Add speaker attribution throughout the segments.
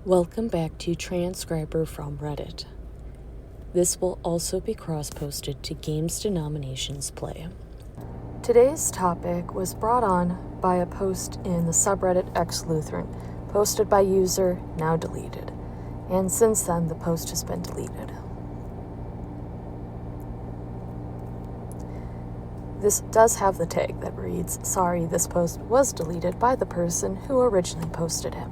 Speaker 1: Welcome back to Transcriber from Reddit. This will also be cross-posted to Games Denominations Play. Today's topic was brought on by a post in the subreddit X-Lutheran, posted by user, now deleted. And since then, the post has been deleted. This does have the tag that reads, "Sorry, this post was deleted by the person who originally posted it."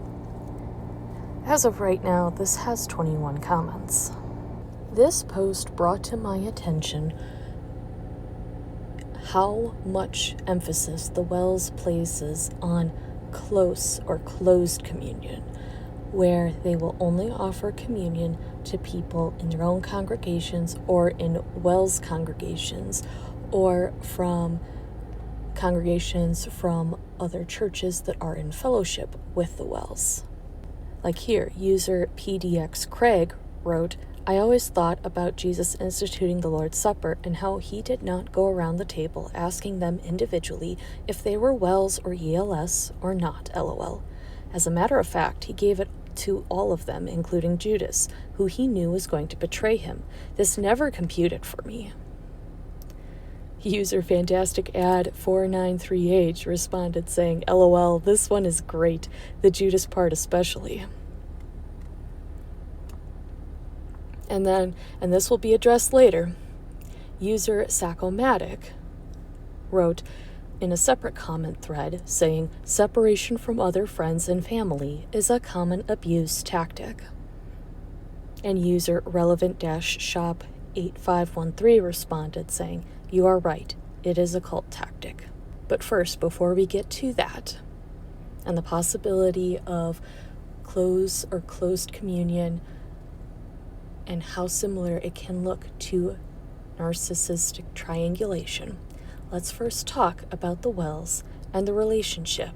Speaker 1: As of right now, this has 21 comments. This post brought to my attention how much emphasis the WELS places on close or closed communion, where they will only offer communion to people in their own congregations or in WELS congregations or from congregations from other churches that are in fellowship with the WELS. Like here, user PDX Craig wrote, "I always thought about Jesus instituting the Lord's Supper and how he did not go around the table asking them individually if they were WELS or ELS or not, LOL. As a matter of fact, he gave it to all of them, including Judas, who he knew was going to betray him. This never computed for me." User Fantastic Ad 493H responded saying, "LOL, this one is great, the Judas part especially." And this will be addressed later, user Sacomatic wrote in a separate comment thread saying, "Separation from other friends and family is a common abuse tactic." And user Relevant-Shop 8513 responded saying, "You are right, it is a cult tactic." But first, before we get to that, and the possibility of closed communion and how similar it can look to narcissistic triangulation, let's first talk about the WELS and the relationship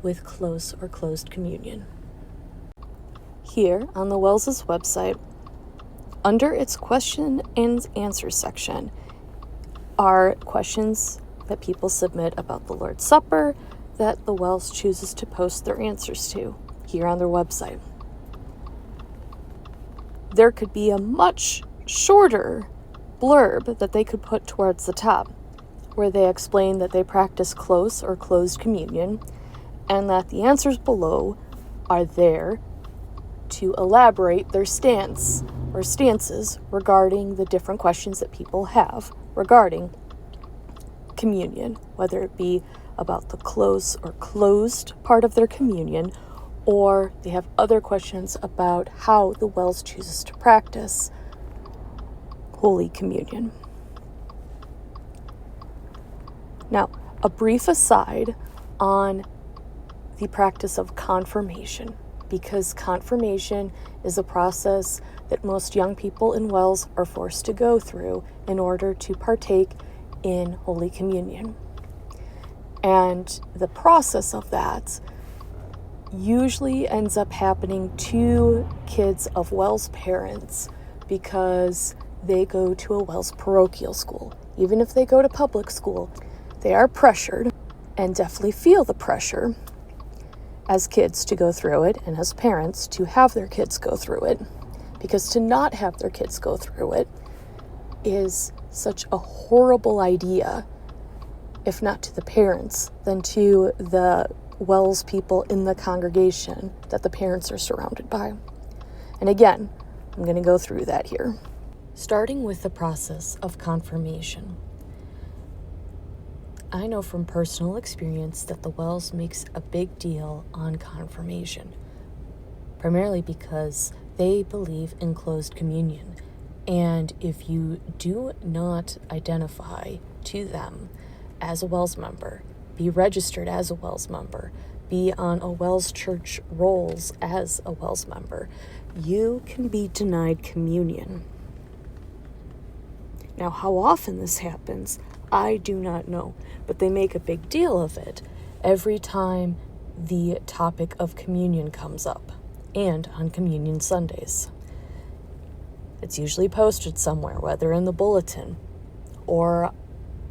Speaker 1: with closed communion. Here on the WELS' website, under its question and answer section, are questions that people submit about the Lord's Supper that the WELS chooses to post their answers to here on their website. There could be a much shorter blurb that they could put towards the top, where they explain that they practice close or closed communion, and that the answers below are there to elaborate their stance or stances regarding the different questions that people have regarding communion, whether it be about the close or closed part of their communion, or they have other questions about how the WELS chooses to practice Holy Communion. Now, a brief aside on the practice of confirmation, because confirmation is a process that most young people in WELS are forced to go through in order to partake in Holy Communion. And the process of that usually ends up happening to kids of WELS parents because they go to a WELS parochial school. Even if they go to public school, they are pressured and definitely feel the pressure as kids to go through it, and as parents to have their kids go through it, because to not have their kids go through it is such a horrible idea, if not to the parents, then to the WELS people in the congregation that the parents are surrounded by. And again, I'm going to go through that here. Starting with the process of confirmation. I know from personal experience that the WELS makes a big deal on confirmation, primarily because they believe in closed communion. And if you do not identify to them as a WELS member, be registered as a WELS member, be on a WELS church rolls as a WELS member, you can be denied communion. Now, how often this happens, I do not know, but they make a big deal of it every time the topic of communion comes up, and on Communion Sundays. It's usually posted somewhere, whether in the bulletin or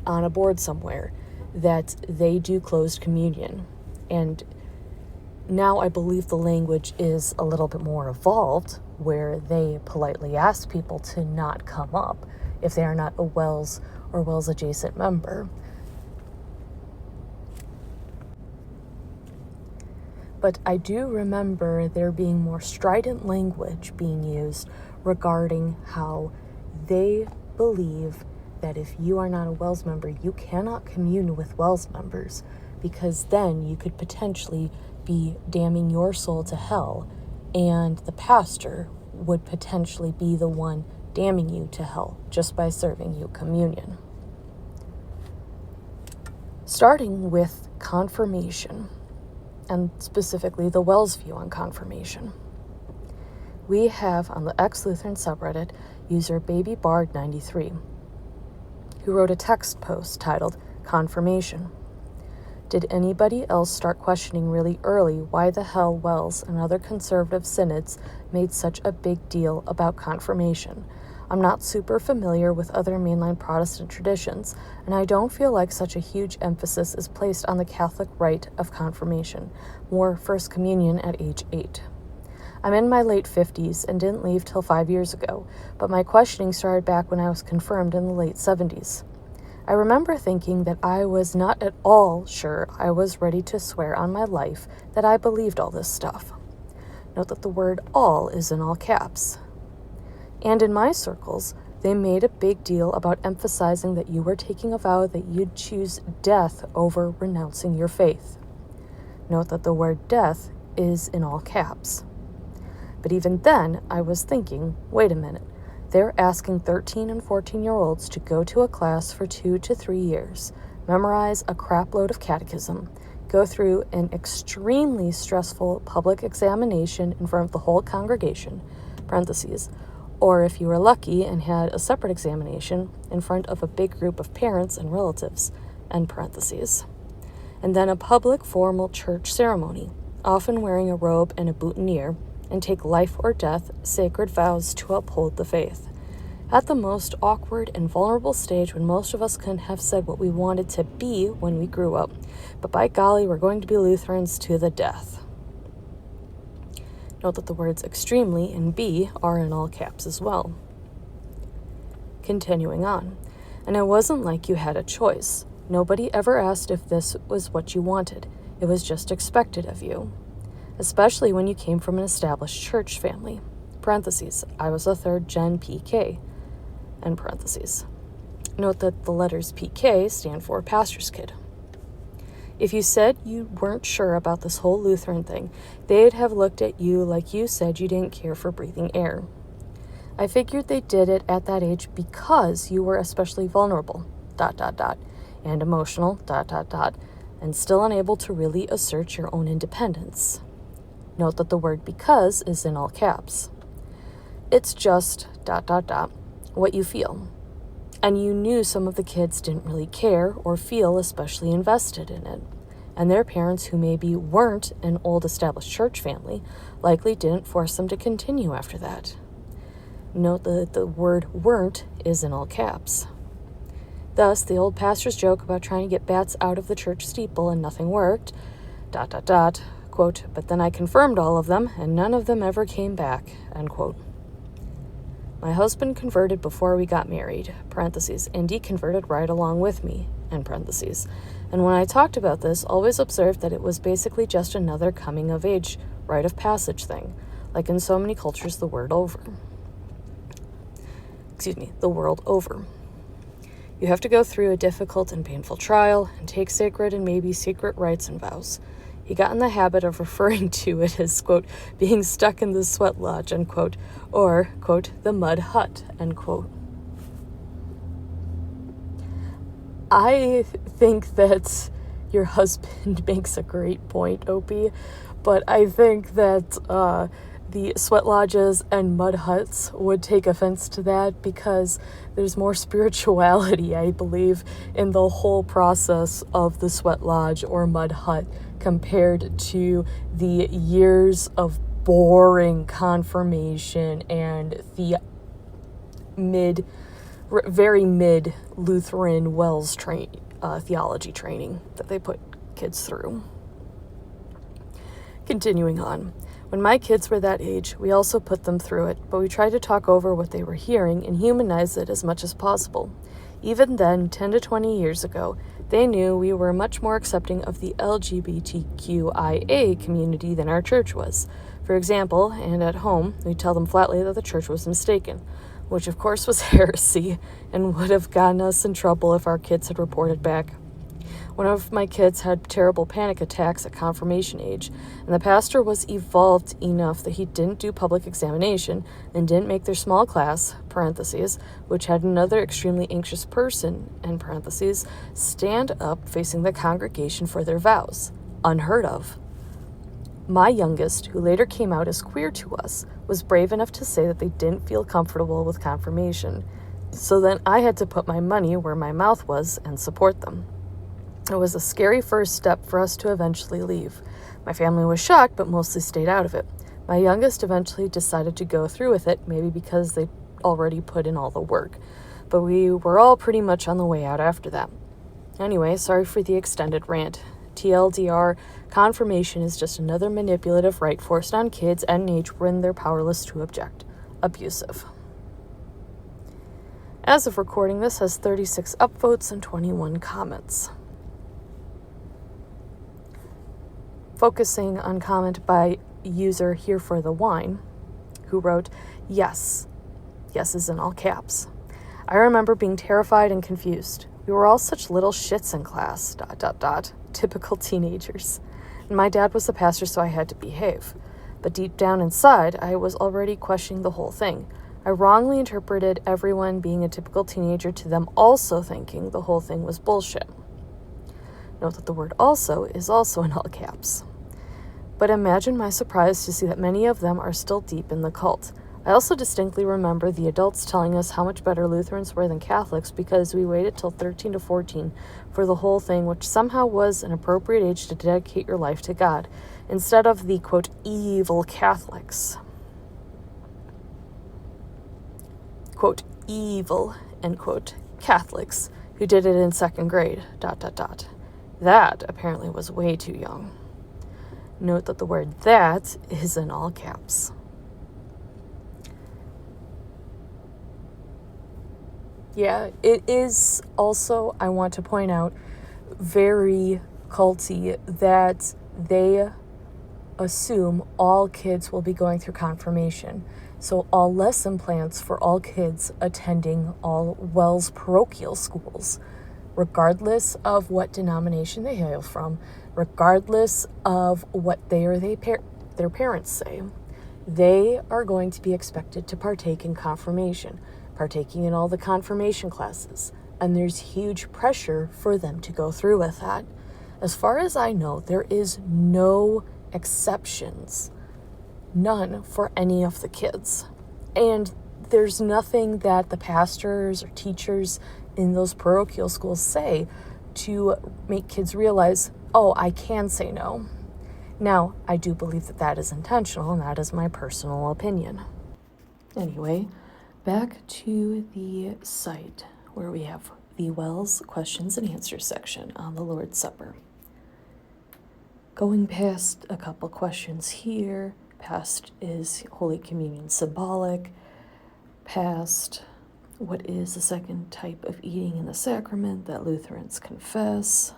Speaker 1: on a board somewhere, that they do closed communion. And Now I believe the language is a little bit more evolved, where they politely ask people to not come up if they are not a WELS or WELS adjacent member. But I do remember there being more strident language being used regarding how they believe that if you are not a WELS member, you cannot commune with WELS members, because then you could potentially be damning your soul to hell, and the pastor would potentially be the one damning you to hell just by serving you communion. Starting with confirmation, and specifically the WELS view on confirmation. We have on the ex-Lutheran subreddit user BabyBard93, who wrote a text post titled Confirmation. Did anybody else start questioning really early why the hell WELS and other conservative synods made such a big deal about confirmation? I'm not super familiar with other mainline Protestant traditions, and I don't feel like such a huge emphasis is placed on the Catholic rite of confirmation, more First Communion at age 8. I'm in my late 50s and didn't leave till 5 years ago, but my questioning started back when I was confirmed in the late 70s. I remember thinking that I was not at all sure I was ready to swear on my life that I believed all this stuff. Note that the word all is in all caps. And in my circles, they made a big deal about emphasizing that you were taking a vow that you'd choose death over renouncing your faith. Note that the word death is in all caps. But even then, I was thinking, wait a minute. They're asking 13 and 14-year-olds to go to a class for 2 to 3 years, memorize a crap load of catechism, go through an extremely stressful public examination in front of the whole congregation, parentheses, or if you were lucky and had a separate examination in front of a big group of parents and relatives, end parentheses, and then a public formal church ceremony, often wearing a robe and a boutonniere, and take life or death sacred vows to uphold the faith. At the most awkward and vulnerable stage when most of us couldn't have said what we wanted to be when we grew up, but by golly, we're going to be Lutherans to the death. Note that the words extremely and be are in all caps as well. Continuing on, and it wasn't like you had a choice. Nobody ever asked if this was what you wanted. It was just expected of you. Especially when you came from an established church family. Parentheses, I was a third-gen PK. End parentheses. Note that the letters PK stand for pastor's kid. If you said you weren't sure about this whole Lutheran thing, they'd have looked at you like you said you didn't care for breathing air. I figured they did it at that age because you were especially vulnerable, ... and emotional, ... and still unable to really assert your own independence. Note that the word because is in all caps. It's just ... what you feel. And you knew some of the kids didn't really care or feel especially invested in it. And their parents, who maybe weren't an old established church family, likely didn't force them to continue after that. Note that the word weren't is in all caps. Thus, the old pastor's joke about trying to get bats out of the church steeple and nothing worked, ... quote, but then I confirmed all of them, and none of them ever came back, end quote. My husband converted before we got married, parentheses, and he converted right along with me, end parentheses. And when I talked about this, always observed that it was basically just another coming-of-age rite of passage thing, like in so many cultures the world over. You have to go through a difficult and painful trial and take sacred and maybe secret rites and vows. He got in the habit of referring to it as, quote, being stuck in the sweat lodge, end quote, or, quote, the mud hut, end quote. I think that your husband makes a great point, Opie, but I think that the sweat lodges and mud huts would take offense to that because there's more spirituality, I believe, in the whole process of the sweat lodge or mud hut compared to the years of boring confirmation and the very mid Lutheran WELS theology training that they put kids through. Continuing on. When my kids were that age, we also put them through it, but we tried to talk over what they were hearing and humanize it as much as possible. Even then, 10 to 20 years ago, they knew we were much more accepting of the LGBTQIA community than our church was. For example, and at home, we'd tell them flatly that the church was mistaken, which of course was heresy and would have gotten us in trouble if our kids had reported back. One of my kids had terrible panic attacks at confirmation age, and the pastor was evolved enough that he didn't do public examination and didn't make their small class, parentheses, which had another extremely anxious person, end parentheses, stand up facing the congregation for their vows. Unheard of. My youngest, who later came out as queer to us, was brave enough to say that they didn't feel comfortable with confirmation. So then I had to put my money where my mouth was and support them. It was a scary first step for us to eventually leave. My family was shocked, but mostly stayed out of it. My youngest eventually decided to go through with it, maybe because they already put in all the work. But we were all pretty much on the way out after that. Anyway, sorry for the extended rant. TLDR, confirmation is just another manipulative rite forced on kids at an age when they're powerless to object. Abusive. As of recording, this has 36 upvotes and 21 comments. Focusing on comment by user Here for the Wine, who wrote, yes. Yes is in all caps. I remember being terrified and confused. We were all such little shits in class, ... Typical teenagers. And my dad was the pastor, so I had to behave. But deep down inside, I was already questioning the whole thing. I wrongly interpreted everyone being a typical teenager to them also thinking the whole thing was bullshit. Note that the word also is also in all caps. But imagine my surprise to see that many of them are still deep in the cult. I also distinctly remember the adults telling us how much better Lutherans were than Catholics because we waited till 13 to 14 for the whole thing, which somehow was an appropriate age to dedicate your life to God, instead of the, quote, evil Catholics. Quote, evil, end quote, Catholics, who did it in second grade, ... That apparently was way too young. Note that the word that is in all caps. Yeah, it is also, I want to point out, very culty that they assume all kids will be going through confirmation. So all lesson plans for all kids attending all WELS parochial schools, regardless of what denomination they hail from, regardless of what their parents say, they are going to be expected to partake in confirmation, partaking in all the confirmation classes, and there's huge pressure for them to go through with that. As far as I know, there is no exceptions, none for any of the kids. And there's nothing that the pastors or teachers in those parochial schools say to make kids realize, oh, I can say no. Now, I do believe that that is intentional, and that is my personal opinion. Anyway, back to the site where we have the WELS questions and answers section on the Lord's Supper. Going past a couple questions here, past is Holy Communion symbolic, past what is the second type of eating in the sacrament that Lutherans confess,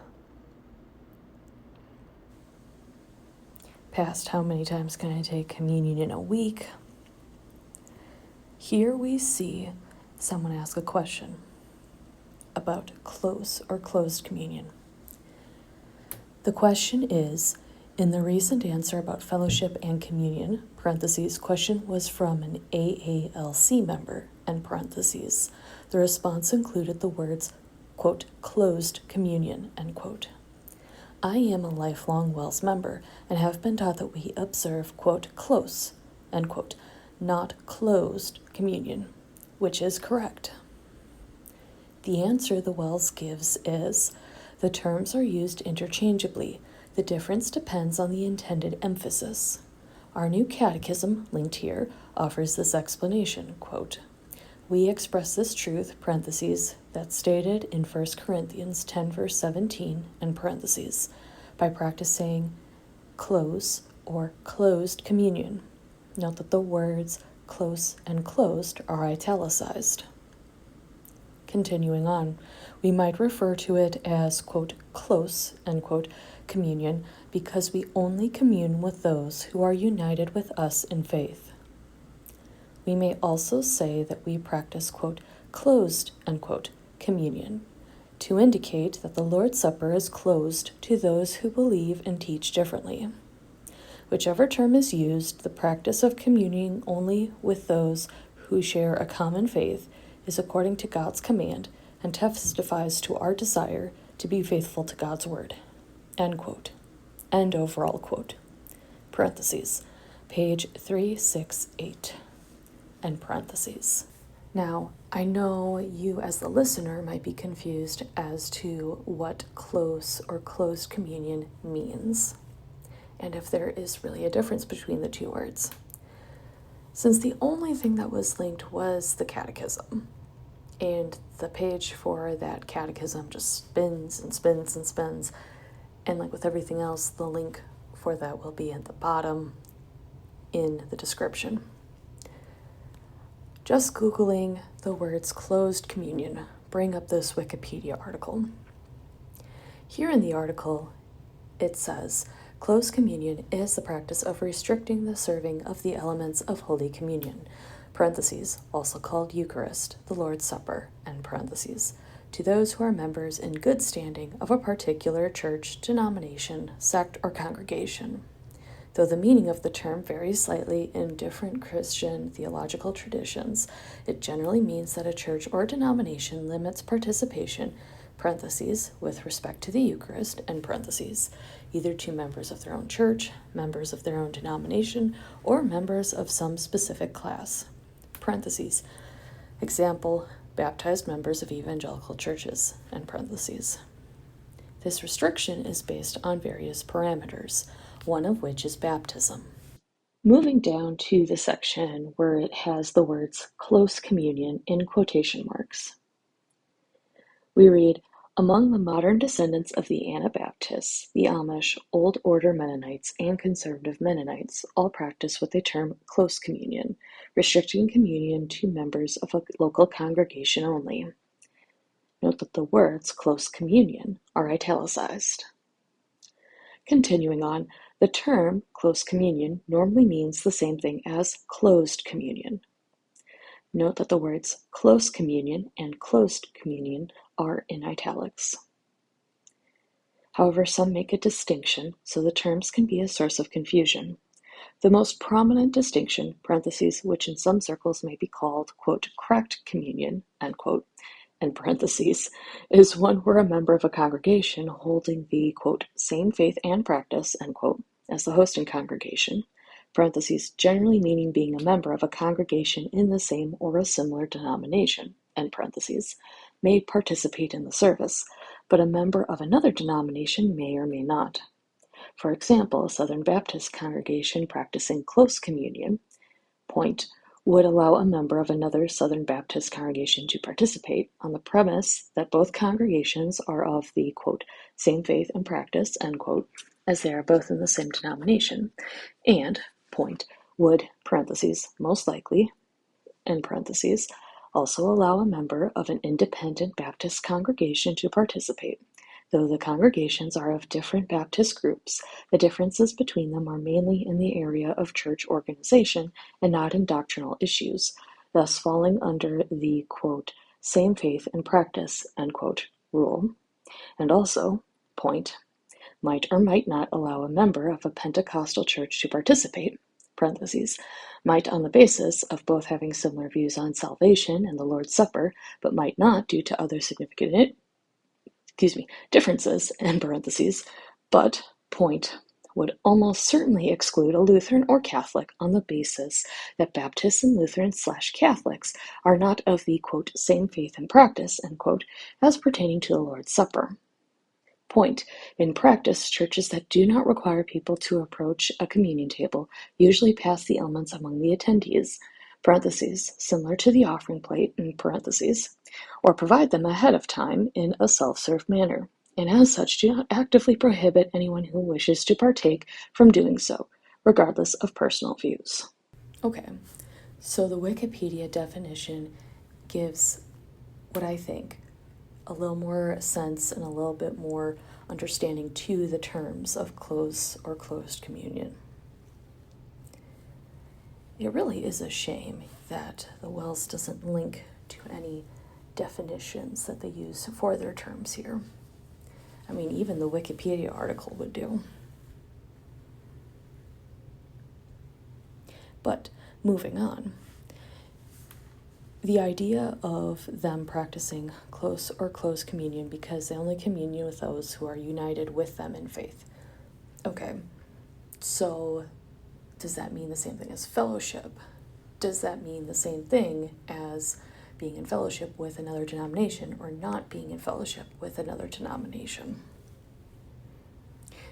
Speaker 1: past how many times can I take communion in a week. Here we see someone ask a question about close or closed communion. The question is, in the recent answer about fellowship and communion, parentheses, question was from an AALC member, end parentheses. The response included the words, quote, closed communion, end quote. I am a lifelong WELS member and have been taught that we observe, quote, close, end quote, not closed communion, which is correct. The answer the WELS gives is, the terms are used interchangeably. The difference depends on the intended emphasis. Our new catechism, linked here, offers this explanation, quote, we express this truth, parentheses, that's stated in 1 Corinthians 10 verse 17, end parentheses, by practicing close or closed communion. Note that the words close and closed are italicized. Continuing on, we might refer to it as, quote, close, end quote, communion because we only commune with those who are united with us in faith. We may also say that we practice, quote, closed, end quote, communion to indicate that the Lord's Supper is closed to those who believe and teach differently. Whichever term is used, the practice of communing only with those who share a common faith is according to God's command and testifies to our desire to be faithful to God's word. End quote. End overall quote. Parentheses. Page 368. End parentheses. Now, I know you as the listener might be confused as to what close or closed communion means, and if there is really a difference between the two words. Since the only thing that was linked was the catechism, and the page for that catechism just spins and spins and spins, and like with everything else, the link for that will be at the bottom in the description. Just Googling the words closed communion bring up this Wikipedia article. Here in the article, it says, closed communion is the practice of restricting the serving of the elements of Holy Communion, parentheses, also called Eucharist, the Lord's Supper, end parentheses, to those who are members in good standing of a particular church, denomination, sect, or congregation. Though the meaning of the term varies slightly in different Christian theological traditions, it generally means that a church or denomination limits participation, parentheses, with respect to the Eucharist, end parentheses, either to members of their own church, members of their own denomination, or members of some specific class, parentheses, example, baptized members of evangelical churches, end parentheses. This restriction is based on various parameters, one of which is baptism. Moving down to the section where it has the words close communion in quotation marks, we read, among the modern descendants of the Anabaptists, the Amish, Old Order Mennonites, and Conservative Mennonites all practice what they term close communion, restricting communion to members of a local congregation only. Note that the words close communion are italicized. Continuing on, the term close communion normally means the same thing as closed communion. Note that the words close communion and closed communion are in italics. However, some make a distinction, so the terms can be a source of confusion. The most prominent distinction, parentheses, which in some circles may be called, quote, correct communion, end quote, and parentheses, is one where a member of a congregation holding the, quote, same faith and practice, end quote, as the hosting congregation, parentheses, generally meaning being a member of a congregation in the same or a similar denomination, end parentheses, may participate in the service, but a member of another denomination may or may not. For example, a Southern Baptist congregation practicing close communion, point, would allow a member of another Southern Baptist congregation to participate on the premise that both congregations are of the, quote, same faith and practice, end quote, as they are both in the same denomination, and, point, would, parentheses, most likely, end parentheses, also allow a member of an independent Baptist congregation to participate. Though the congregations are of different Baptist groups, the differences between them are mainly in the area of church organization and not in doctrinal issues, thus falling under the, quote, same faith and practice, end quote, rule, and also, point, might or might not allow a member of a Pentecostal church to participate, parentheses, might on the basis of both having similar views on salvation and the Lord's Supper, but might not due to other significant differences, end parentheses, but, point, would almost certainly exclude a Lutheran or Catholic on the basis that Baptists and Lutherans/Catholics are not of the, quote, same faith and practice, end quote, as pertaining to the Lord's Supper. Point, in practice, churches that do not require people to approach a communion table usually pass the elements among the attendees, parentheses, similar to the offering plate, in parentheses, or provide them ahead of time in a self-serve manner, and as such do not actively prohibit anyone who wishes to partake from doing so,
Speaker 2: regardless of personal views.
Speaker 1: Okay, so the Wikipedia definition gives what I think a little more sense and a little bit more understanding to the terms of close or closed communion. It really is a shame that the WELS doesn't link to any definitions that they use for their terms here. I mean, even the Wikipedia article would do. But moving on, the idea of them practicing close or closed communion because they only communion with those who are united with them in faith. Okay, so does that mean the same thing as fellowship? Does that mean the same thing as being in fellowship with another denomination or not being in fellowship with another denomination?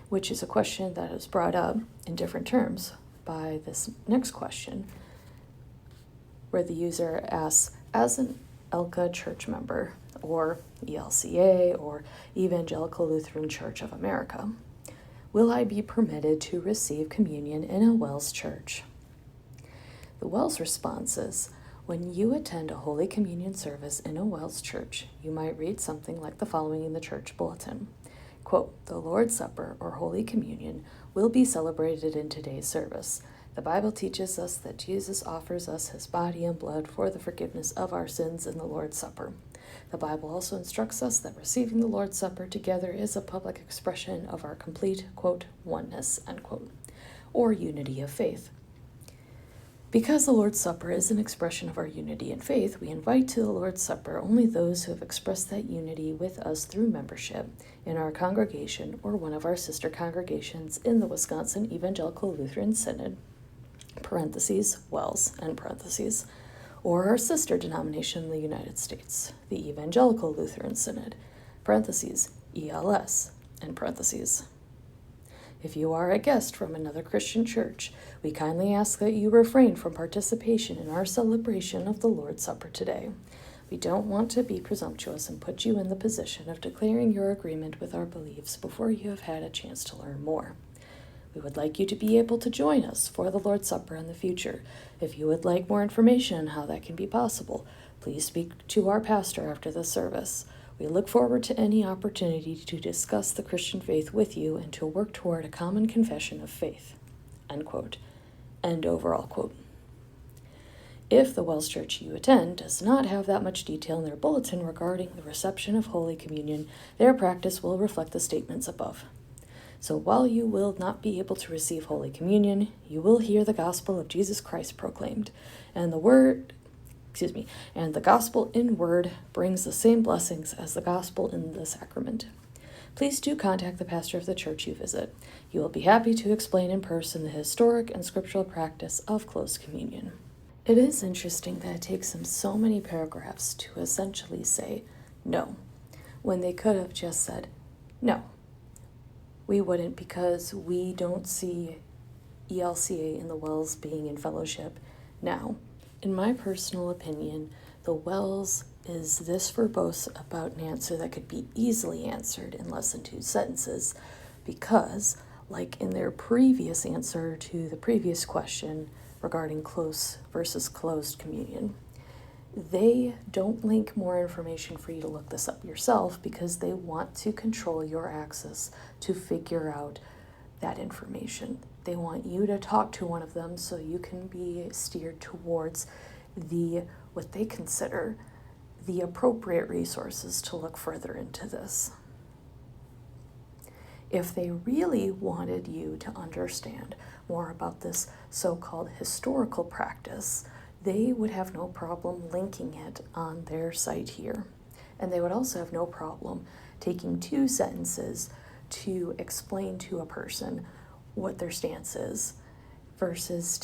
Speaker 1: Which is a question that is brought up in different terms by this next question, where the user asks, as an ELCA church member, or ELCA, or Evangelical Lutheran Church of America, will I be permitted to receive communion in a WELS church? The WELS response is, when you attend a Holy Communion service in a WELS church, you might read something like the following in the church bulletin. Quote, the Lord's Supper, or Holy Communion, will be celebrated in today's service. The Bible teaches us that Jesus offers us his body and blood for the forgiveness of our sins in the Lord's Supper. The Bible also instructs us that receiving the Lord's Supper together is a public expression of our complete, quote, oneness, unquote, or unity of faith. Because the Lord's Supper is an expression of our unity in faith, we invite to the Lord's Supper only those who have expressed that unity with us through membership in our congregation or one of our sister congregations in the Wisconsin Evangelical Lutheran Synod, parentheses, WELS, end parentheses, or our sister denomination in the United States, the Evangelical Lutheran Synod, parentheses, ELS, end parentheses. If you are a guest from another Christian church, we kindly ask that you refrain from participation in our celebration of the Lord's Supper today. We don't want to be presumptuous and put you in the position of declaring your agreement with our beliefs before you have had a chance to learn more. We would like you to be able to join us for the Lord's Supper in the future. If you would like more information on how that can be possible, please speak to our pastor after the service. We look forward to any opportunity to discuss the Christian faith with you and to work toward a common confession of faith. End quote. End overall quote. If the WELS church you attend does not have that much detail in their bulletin regarding the reception of Holy Communion, their practice will reflect the statements above. So while you will not be able to receive Holy Communion, you will hear the gospel of Jesus Christ proclaimed, and the gospel in word brings the same blessings as the gospel in the sacrament. Please do contact the pastor of the church you visit. He will be happy to explain in person the historic and scriptural practice of close communion. It is interesting that it takes them so many paragraphs to essentially say no, when they could have just said no. We wouldn't, because we don't see ELCA and the WELS being in fellowship now. In my personal opinion, the WELS is this verbose about an answer that could be easily answered in less than 2 sentences because, like in their previous answer to the previous question regarding close versus closed communion, they don't link more information for you to look this up yourself because they want to control your access to figure out that information. They want you to talk to one of them so you can be steered towards what they consider the appropriate resources to look further into this. If they really wanted you to understand more about this so-called historical practice, they would have no problem linking it on their site here. And they would also have no problem taking 2 sentences to explain to a person what their stance is versus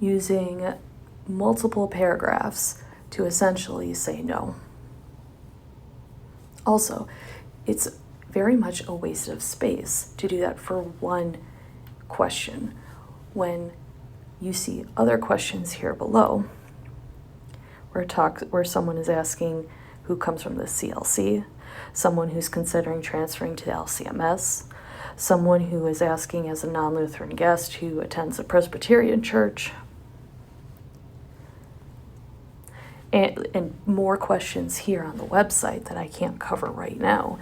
Speaker 1: using multiple paragraphs to essentially say no. Also, it's very much a waste of space to do that for one question when you see other questions here below where someone is asking who comes from the CLC, someone who's considering transferring to the LCMS, someone who is asking as a non-Lutheran guest who attends a Presbyterian church, and more questions here on the website that I can't cover right now.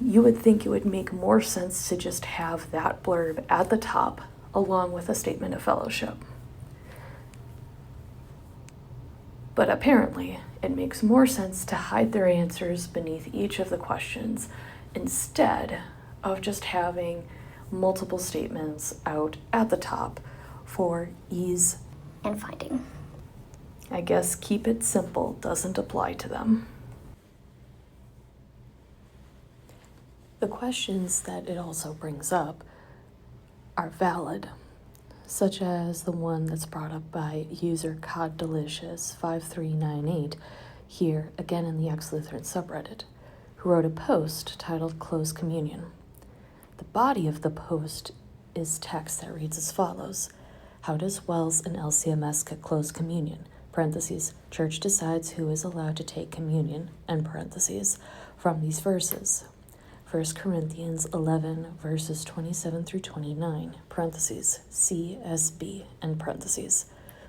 Speaker 1: You would think it would make more sense to just have that blurb at the top along with a statement of fellowship. But apparently, it makes more sense to hide their answers beneath each of the questions instead of just having multiple statements out at the top for ease
Speaker 3: and finding.
Speaker 1: I guess keep it simple doesn't apply to them. The questions that it also brings up are valid, such as the one that's brought up by user CodDelicious5398, here again in the ex-Lutheran subreddit, who wrote a post titled Close Communion. The body of the post is text that reads as follows: How does WELS and LCMS get close communion? Parentheses, church decides who is allowed to take communion, end parentheses, from these verses. 1 Corinthians 11, verses 27 through 29, parentheses, CSB, end parentheses.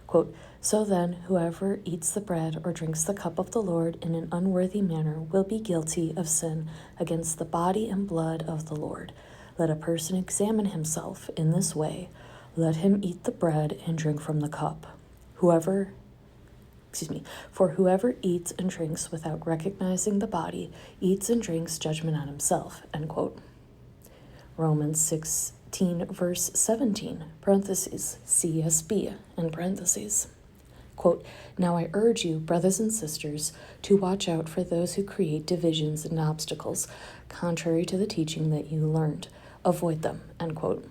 Speaker 1: Quote, so then, whoever eats the bread or drinks the cup of the Lord in an unworthy manner will be guilty of sin against the body and blood of the Lord. Let a person examine himself in this way. Let him eat the bread and drink from the cup. For whoever eats and drinks without recognizing the body eats and drinks judgment on himself, end quote. Romans 16, verse 17, parentheses, CSB, end parentheses. Quote, now I urge you, brothers and sisters, to watch out for those who create divisions and obstacles, contrary to the teaching that you learned. Avoid them, end quote.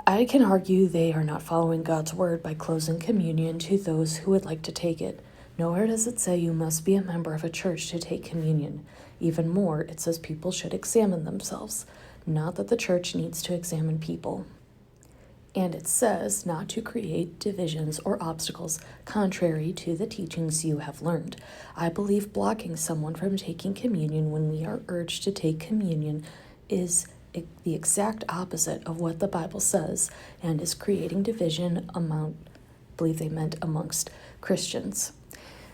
Speaker 1: I can argue they are not following God's word by closing communion to those who would like to take it. Nowhere does it say you must be a member of a church to take communion. Even more, it says people should examine themselves, not that the church needs to examine people. And it says not to create divisions or obstacles contrary to the teachings you have learned. I believe blocking someone from taking communion when we are urged to take communion is the exact opposite of what the Bible says and is creating division amongst Christians.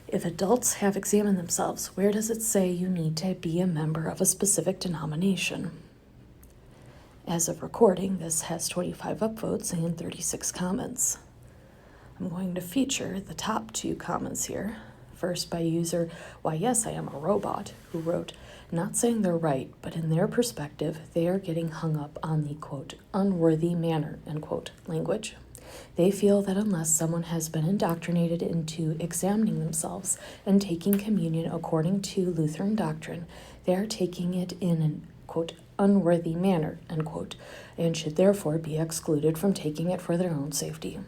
Speaker 1: If adults have examined themselves, where does it say you need to be a member of a specific denomination? As of recording, this has 25 upvotes and 36 comments. I'm going to feature the top 2 comments here. First by user, why yes, I am a robot, who wrote, not saying they're right, but in their perspective, they are getting hung up on the, quote, unworthy manner, end quote, language. They feel that unless someone has been indoctrinated into examining themselves and taking communion according to Lutheran doctrine, they are taking it in an, quote, unworthy manner, end quote, and should therefore be excluded from taking it for their own safety.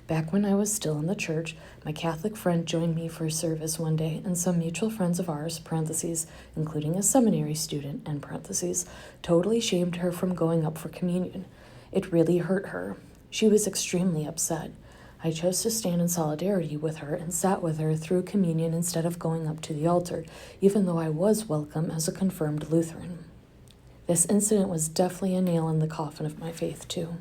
Speaker 1: Back when I was still in the church, my Catholic friend joined me for a service one day, and some mutual friends of ours, parentheses, including a seminary student, end parentheses, totally shamed her from going up for communion. It really hurt her. She was extremely upset. I chose to stand in solidarity with her and sat with her through communion instead of going up to the altar, even though I was welcome as a confirmed Lutheran. This incident was definitely a nail in the coffin of my faith, too.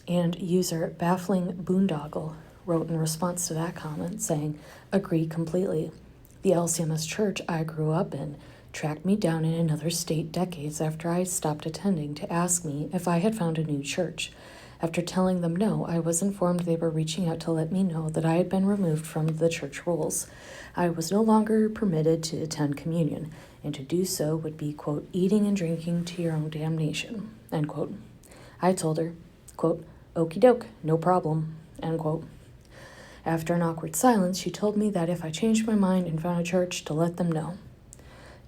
Speaker 1: And user Baffling Boondoggle wrote in response to that comment saying, agree completely. The LCMS church I grew up in tracked me down in another state decades after I stopped attending to ask me if I had found a new church. After telling them no, I was informed they were reaching out to let me know that I had been removed from the church rolls. I was no longer permitted to attend communion, and to do so would be, quote, eating and drinking to your own damnation, end quote. I told her, quote, okie doke, no problem, end quote. After an awkward silence, she told me that if I changed my mind and found a church, to let them know.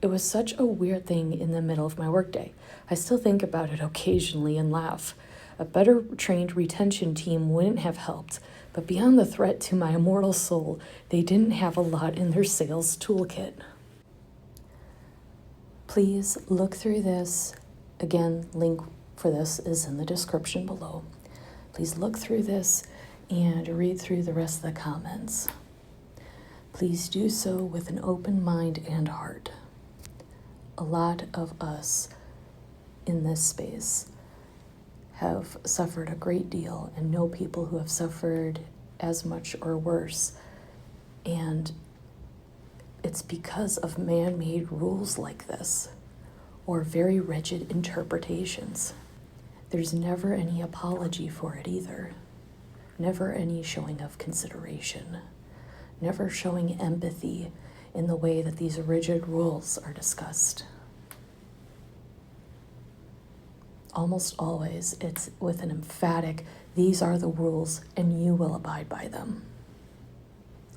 Speaker 1: It was such a weird thing in the middle of my workday. I still think about it occasionally and laugh. A better trained retention team wouldn't have helped, but beyond the threat to my immortal soul, they didn't have a lot in their sales toolkit. Please look through this. Again, link for this is in the description below. Please look through this and read through the rest of the comments. Please do so with an open mind and heart. a lot of us in this space have suffered a great deal and know people who have suffered as much or worse. And it's because of man-made rules like this, or very rigid interpretations. There's never any apology for it either. Never any showing of consideration. Never showing empathy in the way that these rigid rules are discussed. Almost always, it's with an emphatic, these are the rules and you will abide by them,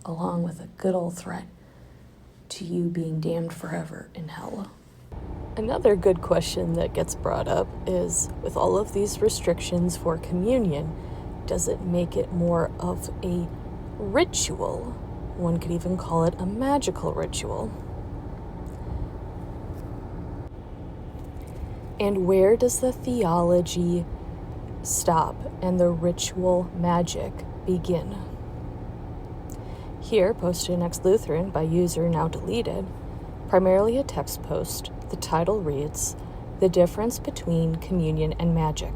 Speaker 1: along with a good old threat to you being damned forever in hell. Another good question that gets brought up is, with all of these restrictions for communion, does it make it more of a ritual? One could even call it a magical ritual. And where does the theology stop and the ritual magic begin? Here, posted in Ex Lutheran by user now deleted, primarily a text post, the title reads, "The Difference Between Communion and Magic."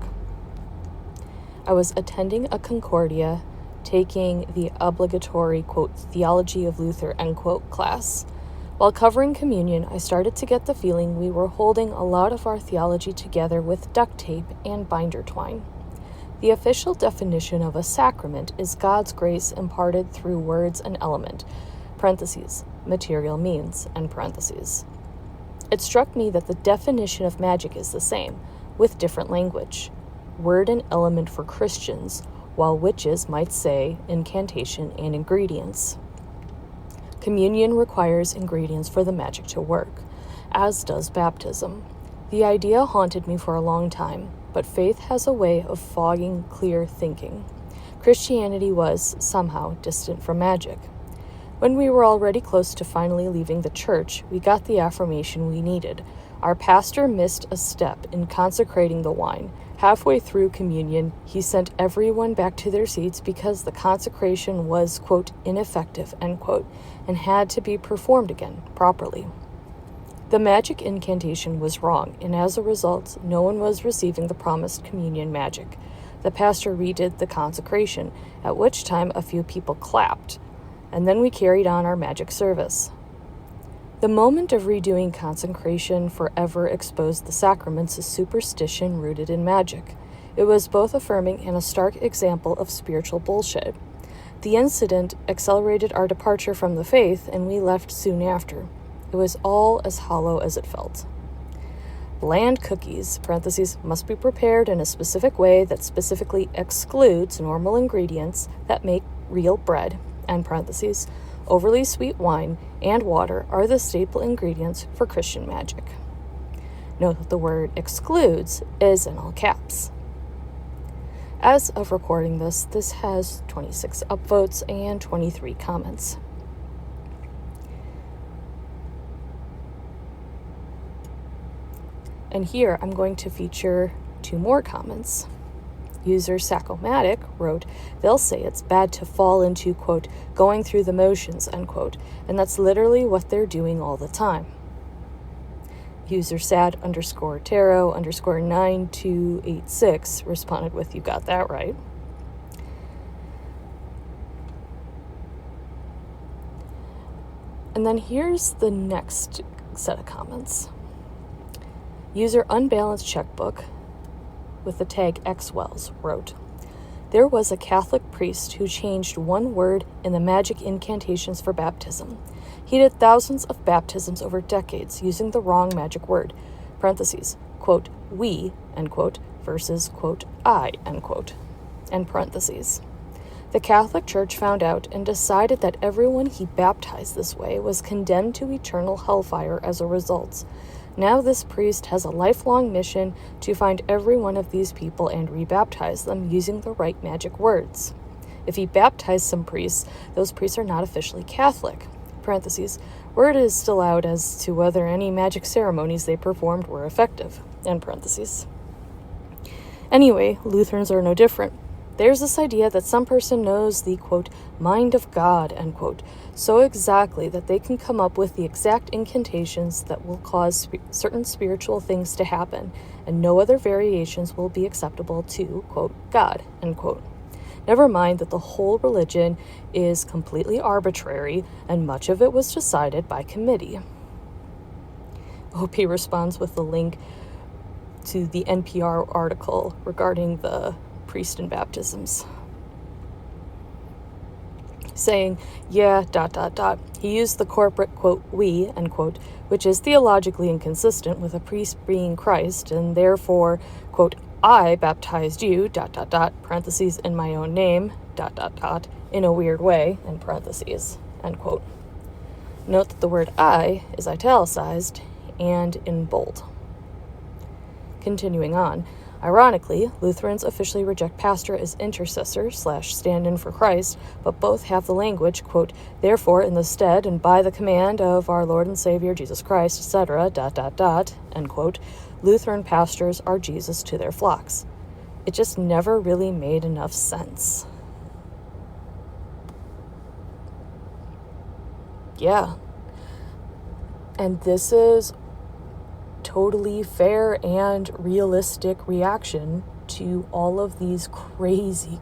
Speaker 1: I was attending a Concordia, taking the obligatory, quote, Theology of Luther, end quote, class. While covering communion, I started to get the feeling we were holding a lot of our theology together with duct tape and binder twine. The official definition of a sacrament is God's grace imparted through words and element, parentheses, material means, end parentheses. It struck me that the definition of magic is the same, with different language. Word and element for Christians, while witches might say incantation and ingredients. Communion requires ingredients for the magic to work, as does baptism. The idea haunted me for a long time, but faith has a way of fogging clear thinking. Christianity was, somehow, distant from magic. When we were already close to finally leaving the church, we got the affirmation we needed. Our pastor missed a step in consecrating the wine. Halfway through communion, he sent everyone back to their seats because the consecration was, quote, ineffective, end quote, and had to be performed again, properly. The magic incantation was wrong, and as a result, no one was receiving the promised communion magic. The pastor redid the consecration, at which time a few people clapped, and then we carried on our magic service. The moment of redoing consecration forever exposed the sacraments as superstition rooted in magic. It was both affirming and a stark example of spiritual bullshit. The incident accelerated our departure from the faith, and we left soon after. It was all as hollow as it felt. Bland cookies, parentheses, must be prepared in a specific way that specifically excludes normal ingredients that make real bread, end parentheses, overly sweet wine, and water are the staple ingredients for Christian magic. Note that the word excludes is in all caps. As of recording this has 26 upvotes and 23 comments. And here I'm going to feature 2 more comments. User Sacomatic wrote, "They'll say it's bad to fall into, quote, going through the motions, end quote, and that's literally what they're doing all the time." User sad_tarot_9286 responded with, "You got that right." And then here's the next set of comments. User Unbalanced Checkbook with the tag XWells wrote, "There was a Catholic priest who changed one word in the magic incantations for baptism. He did thousands of baptisms over decades using the wrong magic word, parentheses, quote, we, end quote, versus, quote, I, end quote, end parentheses. The Catholic Church found out and decided that everyone he baptized this way was condemned to eternal hellfire as a result. Now this priest has a lifelong mission to find every one of these people and rebaptize them using the right magic words. If he baptized some priests, those priests are not officially Catholic. Parentheses, word is still out as to whether any magic ceremonies they performed were effective. End parentheses. Anyway, Lutherans are no different. There's this idea that some person knows the, quote, mind of God, end quote, so exactly that they can come up with the exact incantations that will cause certain spiritual things to happen, and no other variations will be acceptable to, quote, God, end quote. Never mind that the whole religion is completely arbitrary, and much of it was decided by committee. OP responds with a link to the NPR article regarding the priest and baptisms, saying, yeah, ... He used the corporate, quote, we, end quote, which is theologically inconsistent with a priest being Christ, and therefore, quote, I baptized you, ... parentheses, in my own name, ... in a weird way, in parentheses, end quote. Note that the word I is italicized and in bold. Continuing on, ironically, Lutherans officially reject pastor as intercessor / stand-in for Christ, but both have the language, quote, therefore, in the stead and by the command of our Lord and Savior Jesus Christ, etc., ... end quote, Lutheran pastors are Jesus to their flocks. It just never really made enough sense. Yeah. And this is totally fair and realistic reaction to all of these crazy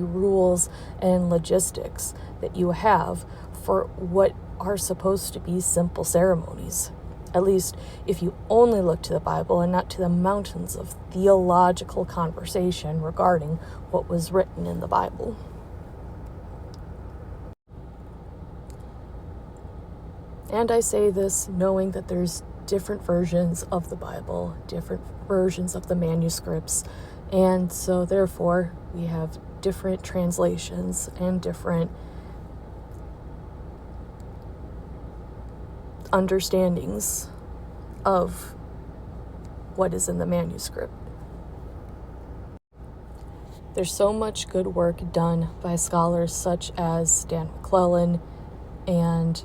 Speaker 1: rules and logistics that you have for what are supposed to be simple ceremonies. At least if you only look to the Bible and not to the mountains of theological conversation regarding what was written in the Bible. And I say this knowing that there's different versions of the Bible, different versions of the manuscripts, and so therefore we have different translations and different understandings of what is in the manuscript. There's so much good work done by scholars such as Dan McClellan and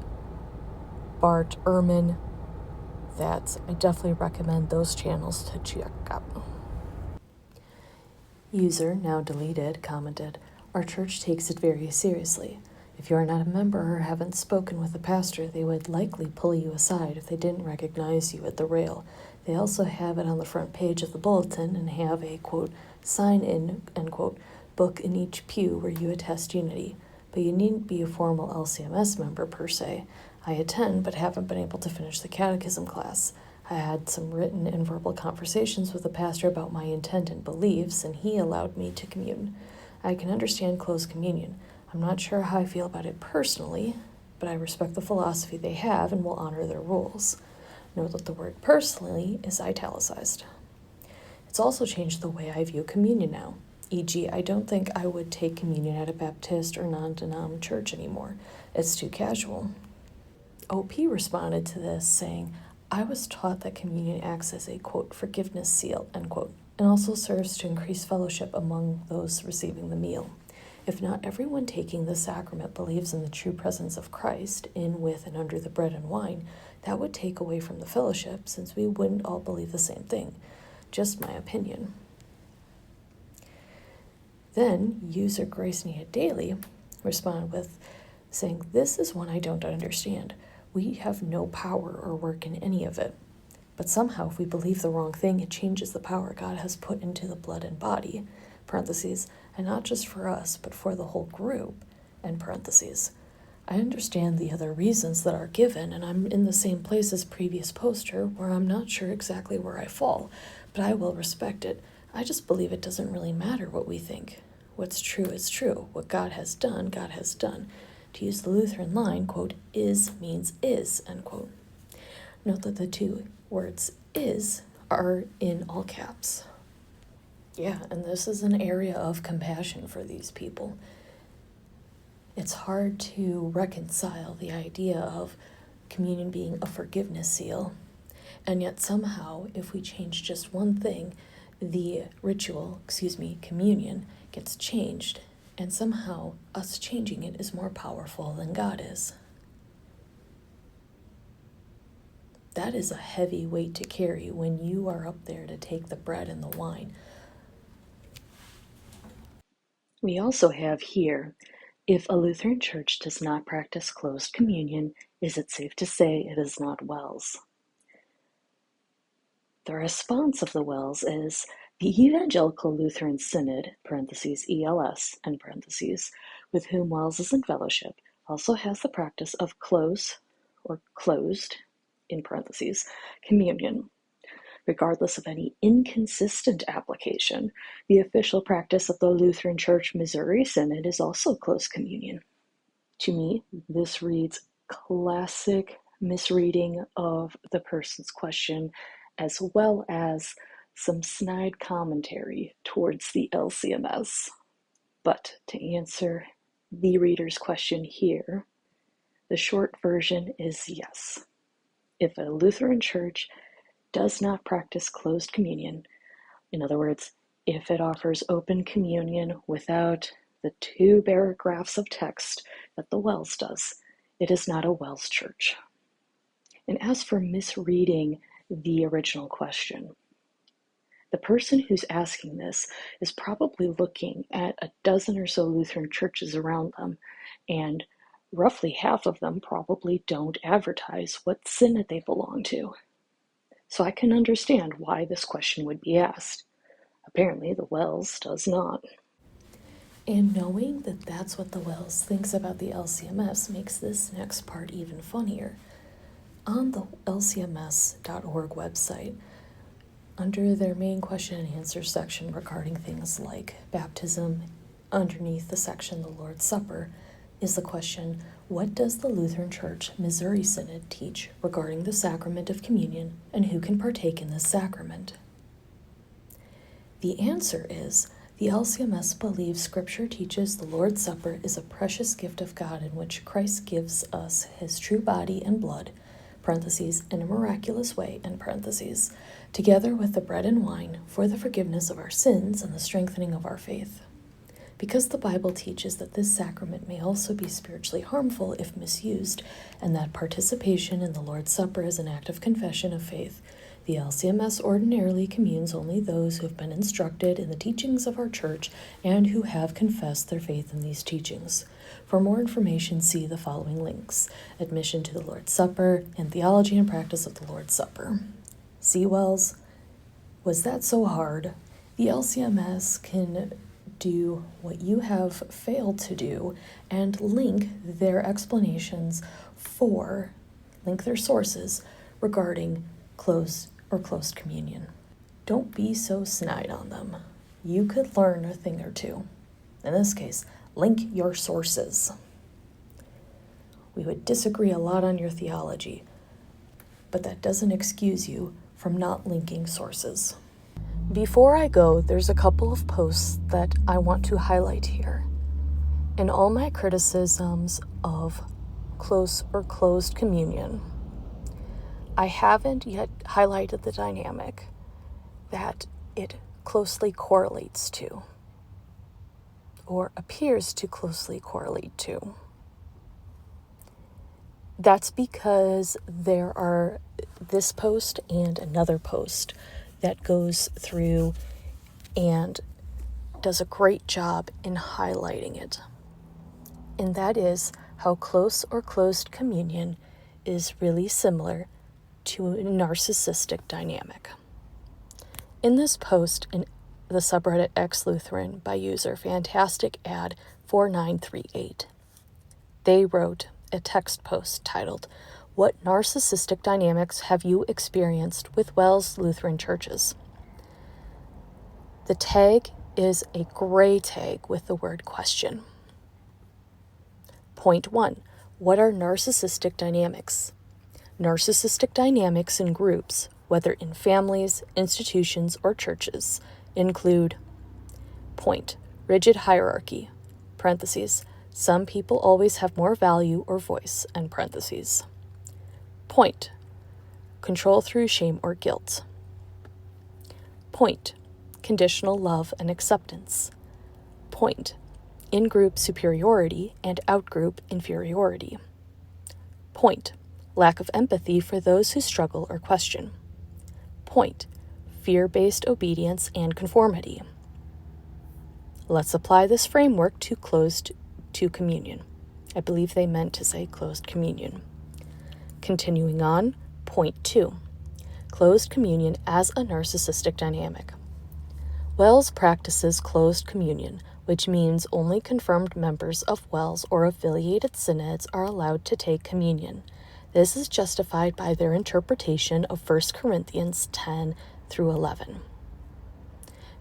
Speaker 1: Bart Ehrman that I definitely recommend those channels to check out. User, now deleted, commented, our church takes it very seriously. If you are not a member or haven't spoken with the pastor, they would likely pull you aside if they didn't recognize you at the rail. They also have it on the front page of the bulletin and have a, quote, sign-in, end quote, book in each pew where you attest unity. But you needn't be a formal LCMS member per se. I attend but haven't been able to finish the catechism class. I had some written and verbal conversations with the pastor about my intent and beliefs, and he allowed me to commune. I can understand closed communion. I'm not sure how I feel about it personally, but I respect the philosophy they have and will honor their rules. Note that the word personally is italicized. It's also changed the way I view communion now. E.g., I don't think I would take communion at a Baptist or non-denom church anymore. It's too casual. OP responded to this saying, I was taught that communion acts as a, quote, forgiveness seal, end quote, and also serves to increase fellowship among those receiving the meal. If not everyone taking the sacrament believes in the true presence of Christ in, with, and under the bread and wine, that would take away from the fellowship since we wouldn't all believe the same thing. Just my opinion. Then, user Grace Nia Daily responded with saying, this is one I don't understand. We have no power or work in any of it. But somehow if we believe the wrong thing, it changes the power God has put into the blood and body, parentheses, and not just for us, but for the whole group, end parentheses. I understand the other reasons that are given, and I'm in the same place as previous poster where I'm not sure exactly where I fall, but I will respect it. I just believe it doesn't really matter what we think. What's true is true. What God has done, God has done. To use the Lutheran line, quote, is means is, end quote. Note that the two words is are in all caps. Yeah, and this is an area of compassion for these people. It's hard to reconcile the idea of communion being a forgiveness seal, and yet somehow, if we change just one thing, the ritual, communion, gets changed, and somehow us changing it is more powerful than God is. That is a heavy weight to carry when you are up there to take the bread and the wine.
Speaker 2: We also have here, if a Lutheran church does not practice closed communion, is it safe to say it is not WELS? The response of the WELS is, the Evangelical Lutheran Synod, (ELS), with whom WELS is in fellowship, also has the practice of closed, communion. Regardless of any inconsistent application, the official practice of the Lutheran Church Missouri Synod is also closed communion. To me, this reads classic misreading of the person's question, as well as some snide commentary towards the LCMS. But to answer the reader's question here, the short version is yes. If a Lutheran church does not practice closed communion, in other words, if it offers open communion without the 2 paragraphs of text that the WELS does, it is not a WELS church. And as for misreading the original question, the person who's asking this is probably looking at a dozen or so Lutheran churches around them, and roughly half of them probably don't advertise what synod they belong to. So I can understand why this question would be asked. Apparently the WELS does not.
Speaker 1: And knowing that that's what the WELS thinks about the LCMS makes this next part even funnier. On the lcms.org website, under their main question and answer section regarding things like baptism, underneath the section the Lord's Supper, is the question, what does the Lutheran Church Missouri Synod teach regarding the sacrament of communion and who can partake in this sacrament? The answer is, the LCMS believes Scripture teaches the Lord's Supper is a precious gift of God in which Christ gives us his true body and blood, in a miraculous way, together with the bread and wine for the forgiveness of our sins and the strengthening of our faith. Because the Bible teaches that this sacrament may also be spiritually harmful if misused, and that participation in the Lord's Supper is an act of confession of faith, the LCMS ordinarily communes only those who have been instructed in the teachings of our church and who have confessed their faith in these teachings. For more information, see the following links: Admission to the Lord's Supper and Theology and Practice of the Lord's Supper. See, WELS? Was that so hard? The LCMS can do what you have failed to do and link their explanations link their sources regarding closed communion. Don't be so snide on them. You could learn a thing or two. In this case, link your sources. We would disagree a lot on your theology, but that doesn't excuse you from not linking sources. Before I go, there's a couple of posts that I want to highlight here. In all my criticisms of closed communion, I haven't yet highlighted the dynamic that it closely correlates to, or appears to closely correlate to. That's because there are this post and another post that goes through and does a great job in highlighting it. And that is how closed communion is really similar to a narcissistic dynamic. In this post in the subreddit X Lutheran by user Fantastic Ad 4938, they wrote a text post titled, "What narcissistic dynamics have you experienced with WELS Lutheran churches?" The tag is a gray tag with the word question. Point 1. What are narcissistic dynamics? Narcissistic dynamics in groups, whether in families, institutions, or churches, include point, rigid hierarchy, some people always have more value or voice, point, control through shame or guilt, point, conditional love and acceptance, point, in-group superiority and out-group inferiority, point, lack of empathy for those who struggle or question, point, fear-based obedience and conformity, Let's apply this framework to communion. I believe they meant to say closed communion. Continuing on, point 2. Closed communion as a narcissistic dynamic. WELS practices closed communion, which means only confirmed members of WELS or affiliated synods are allowed to take communion. This is justified by their interpretation of 1 Corinthians 10 through 11.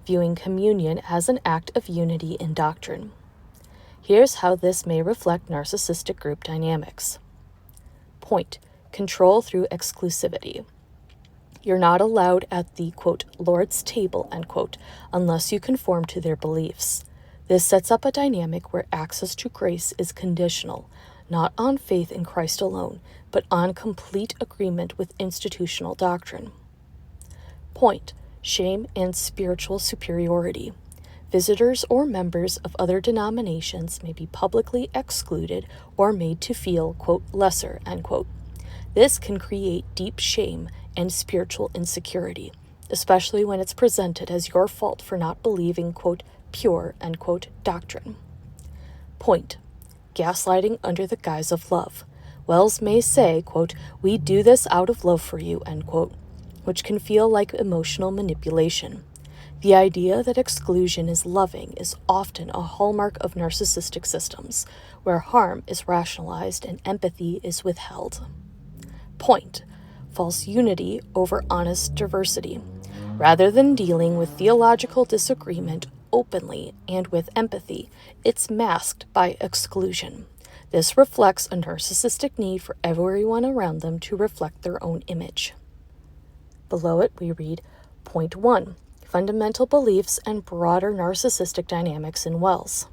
Speaker 1: Viewing communion as an act of unity in doctrine. Here's how this may reflect narcissistic group dynamics. Point: control through exclusivity. You're not allowed at the, quote, Lord's table, end quote, unless you conform to their beliefs. This sets up a dynamic where access to grace is conditional, not on faith in Christ alone, but on complete agreement with institutional doctrine. Point: shame and spiritual superiority. Visitors or members of other denominations may be publicly excluded or made to feel, quote, lesser, end quote. This can create deep shame and spiritual insecurity, especially when it's presented as your fault for not believing, quote, pure, end quote, doctrine. Point: gaslighting under the guise of love. WELS may say, quote, we do this out of love for you, end quote, which can feel like emotional manipulation. The idea that exclusion is loving is often a hallmark of narcissistic systems, where harm is rationalized and empathy is withheld. Point: false unity over honest diversity. Rather than dealing with theological disagreement openly and with empathy, it's masked by exclusion. This reflects a narcissistic need for everyone around them to reflect their own image. Below it, we read point 1, fundamental beliefs and broader narcissistic dynamics in WELS.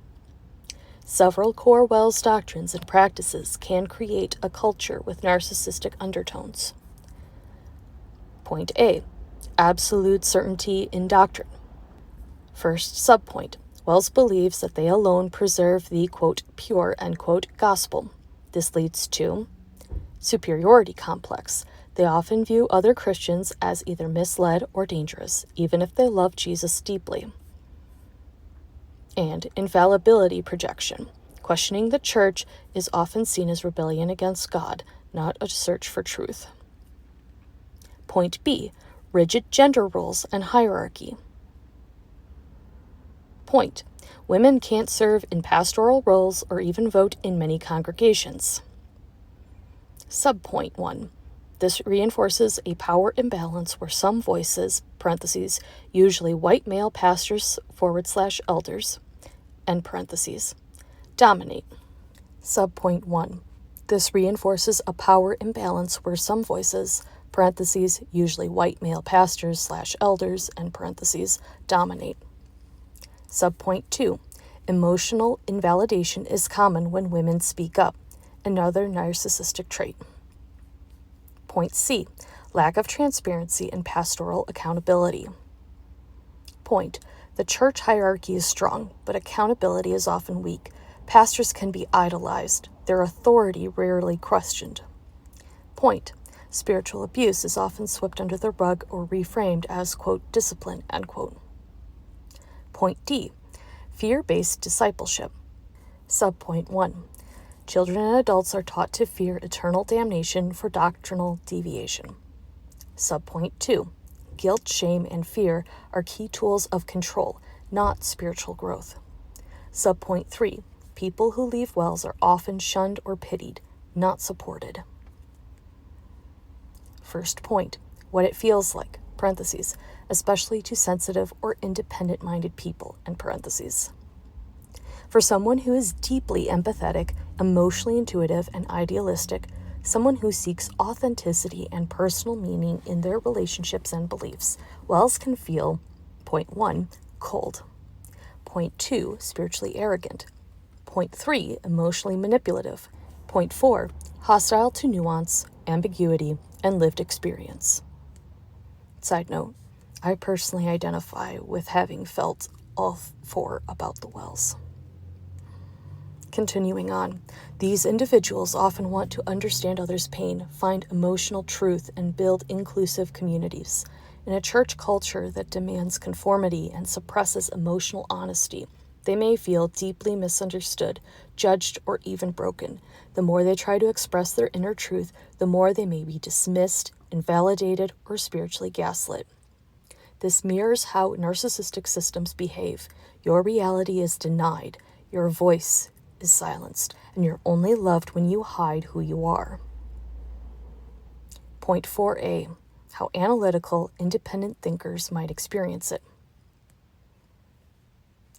Speaker 1: Several core WELS doctrines and practices can create a culture with narcissistic undertones. Point A, absolute certainty in doctrine. First subpoint, WELS believes that they alone preserve the, quote, pure, end quote, gospel. This leads to superiority complex. They often view other Christians as either misled or dangerous, even if they love Jesus deeply. And infallibility projection. Questioning the church is often seen as rebellion against God, not a search for truth. Point B, rigid gender roles and hierarchy. Point: women can't serve in pastoral roles or even vote in many congregations. Subpoint 1. This reinforces a power imbalance where some voices, parentheses, usually white male pastors / elders, end parentheses, dominate. Subpoint 1. This reinforces a power imbalance where some voices, parentheses, usually white male pastors / elders, end parentheses, dominate. Subpoint 2. Emotional invalidation is common when women speak up, another narcissistic trait. Point C. Lack of transparency and pastoral accountability. Point: the church hierarchy is strong, but accountability is often weak. Pastors can be idolized, their authority rarely questioned. Point: spiritual abuse is often swept under the rug or reframed as, quote, discipline, end quote. Point D. Fear-based discipleship. Subpoint 1. Children and adults are taught to fear eternal damnation for doctrinal deviation. Subpoint 2. Guilt, shame, and fear are key tools of control, not spiritual growth. Subpoint 3. People who leave WELS are often shunned or pitied, not supported. First point, what it feels like, parentheses, especially to sensitive or independent-minded people, end parentheses. For someone who is deeply empathetic, emotionally intuitive, and idealistic, someone who seeks authenticity and personal meaning in their relationships and beliefs, WELS can feel, point 1, cold. Point 2, spiritually arrogant. Point 3, emotionally manipulative. Point 4, hostile to nuance, ambiguity, and lived experience. Side note, I personally identify with having felt all four about the WELS. Continuing on, these individuals often want to understand others' pain, find emotional truth, and build inclusive communities. In a church culture that demands conformity and suppresses emotional honesty, They may feel deeply misunderstood, judged, or even broken. The more they try to express their inner truth, the more they may be dismissed, invalidated, or spiritually gaslit. This mirrors how narcissistic systems behave. Your reality is denied, your voice is silenced, and you're only loved when you hide who you are. Point 4a, how analytical, independent thinkers might experience it.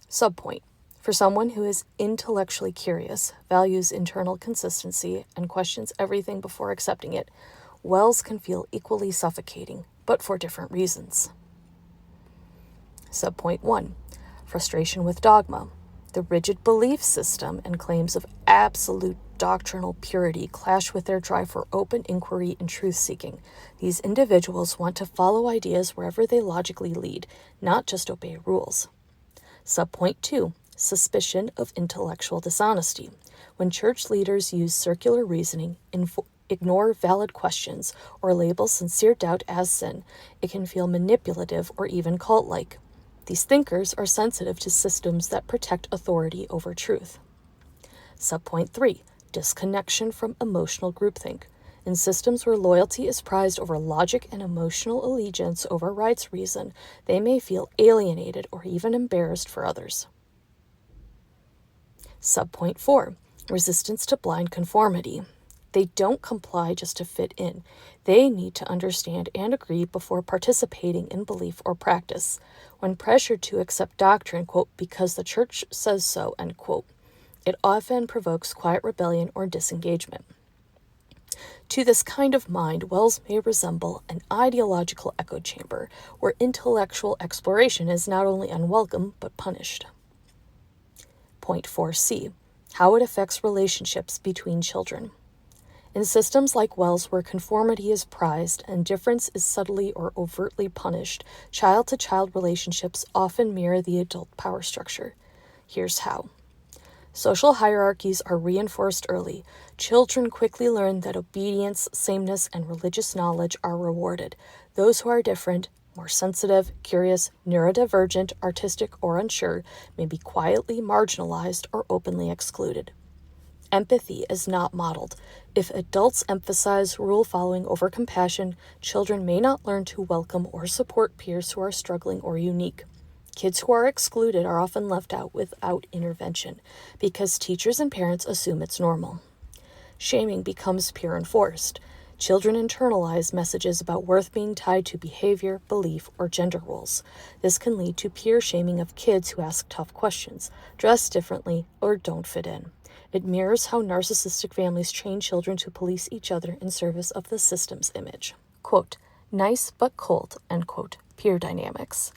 Speaker 1: Subpoint, for someone who is intellectually curious, values internal consistency, and questions everything before accepting it, WELS can feel equally suffocating, but for different reasons. Subpoint 1, frustration with dogma. The rigid belief system and claims of absolute doctrinal purity clash with their drive for open inquiry and truth-seeking. These individuals want to follow ideas wherever they logically lead, not just obey rules. Subpoint 2, suspicion of intellectual dishonesty. When church leaders use circular reasoning, ignore valid questions, or label sincere doubt as sin, it can feel manipulative or even cult-like. These thinkers are sensitive to systems that protect authority over truth. Subpoint 3, disconnection from emotional groupthink. In systems where loyalty is prized over logic and emotional allegiance overrides reason, they may feel alienated or even embarrassed for others. Subpoint 4, resistance to blind conformity. They don't comply just to fit in. They need to understand and agree before participating in belief or practice. When pressured to accept doctrine, quote, because the church says so, end quote, it often provokes quiet rebellion or disengagement. To this kind of mind, WELS may resemble an ideological echo chamber where intellectual exploration is not only unwelcome but punished. Point 4c, how it affects relationships between children. In systems like WELS where conformity is prized and difference is subtly or overtly punished, child-to-child relationships often mirror the adult power structure. Here's how. Social hierarchies are reinforced early. Children quickly learn that obedience, sameness, and religious knowledge are rewarded. Those who are different, more sensitive, curious, neurodivergent, artistic, or unsure may be quietly marginalized or openly excluded. Empathy is not modeled. If adults emphasize rule following over compassion, children may not learn to welcome or support peers who are struggling or unique. Kids who are excluded are often left out without intervention because teachers and parents assume it's normal. Shaming becomes peer enforced. Children internalize messages about worth being tied to behavior, belief, or gender roles. This can lead to peer shaming of kids who ask tough questions, dress differently, or don't fit in. It mirrors how narcissistic families train children to police each other in service of the system's image. Quote, nice but cold, end quote, peer dynamics.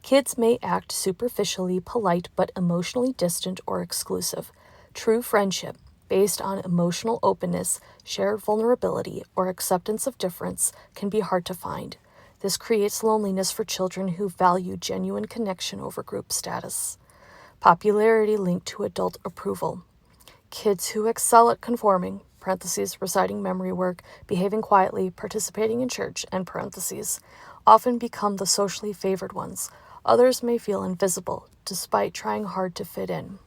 Speaker 1: Kids may act superficially polite but emotionally distant or exclusive. True friendship, based on emotional openness, shared vulnerability, or acceptance of difference, can be hard to find. This creates loneliness for children who value genuine connection over group status. Popularity linked to adult approval. Kids who excel at conforming, parentheses, reciting memory work, behaving quietly, participating in church, and parentheses, often become the socially favored ones. Others may feel invisible, despite trying hard to fit in.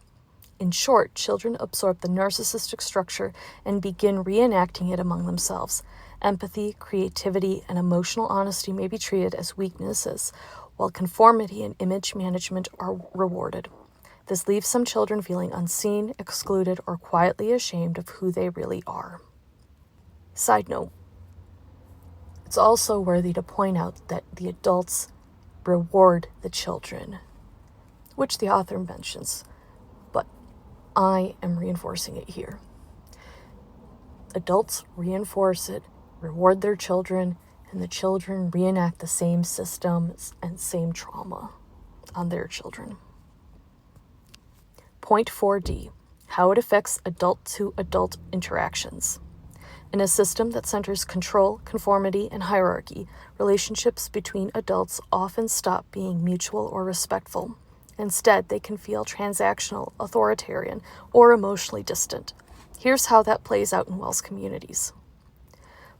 Speaker 1: In short, children absorb the narcissistic structure and begin reenacting it among themselves. Empathy, creativity, and emotional honesty may be treated as weaknesses, while conformity and image management are rewarded. This leaves some children feeling unseen, excluded, or quietly ashamed of who they really are. Side note, it's also worthy to point out that the adults reward the children, which the author mentions, but I am reinforcing it here. Adults reinforce it, reward their children, and the children reenact the same systems and same trauma on their children. Point 4D, how it affects adult-to-adult interactions. In a system that centers control, conformity, and hierarchy, relationships between adults often stop being mutual or respectful. Instead, they can feel transactional, authoritarian, or emotionally distant. Here's how that plays out in WELS communities.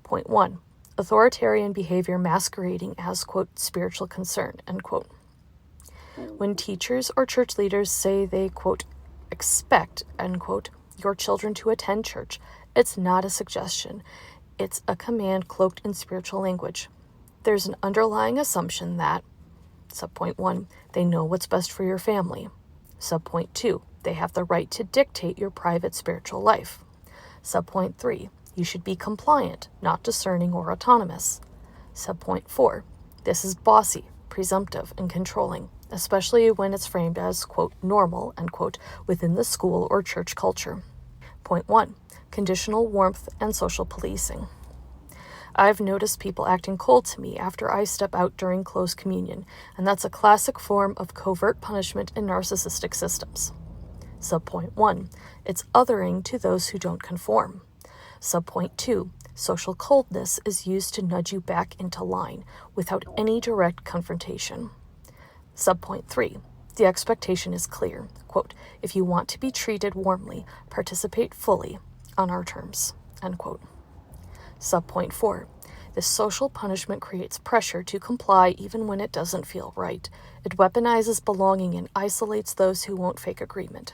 Speaker 1: Point 1, authoritarian behavior masquerading as, quote, spiritual concern, end quote. When teachers or church leaders say they, quote, expect, end quote, your children to attend church, it's not a suggestion. It's a command cloaked in spiritual language. There's an underlying assumption that, subpoint 1, they know what's best for your family. Subpoint 2, they have the right to dictate your private spiritual life. Subpoint 3, you should be compliant, not discerning or autonomous. Subpoint 4, this is bossy, presumptive, and controlling, especially when it's framed as, quote, normal, end quote, within the school or church culture. Point 1, conditional warmth and social policing. I've noticed people acting cold to me after I step out during close communion, and that's a classic form of covert punishment in narcissistic systems. Subpoint 1, it's othering to those who don't conform. Subpoint 2, social coldness is used to nudge you back into line without any direct confrontation. Subpoint 3, the expectation is clear. Quote, if you want to be treated warmly, participate fully on our terms, end quote. Subpoint 4, this social punishment creates pressure to comply even when it doesn't feel right. It weaponizes belonging and isolates those who won't fake agreement.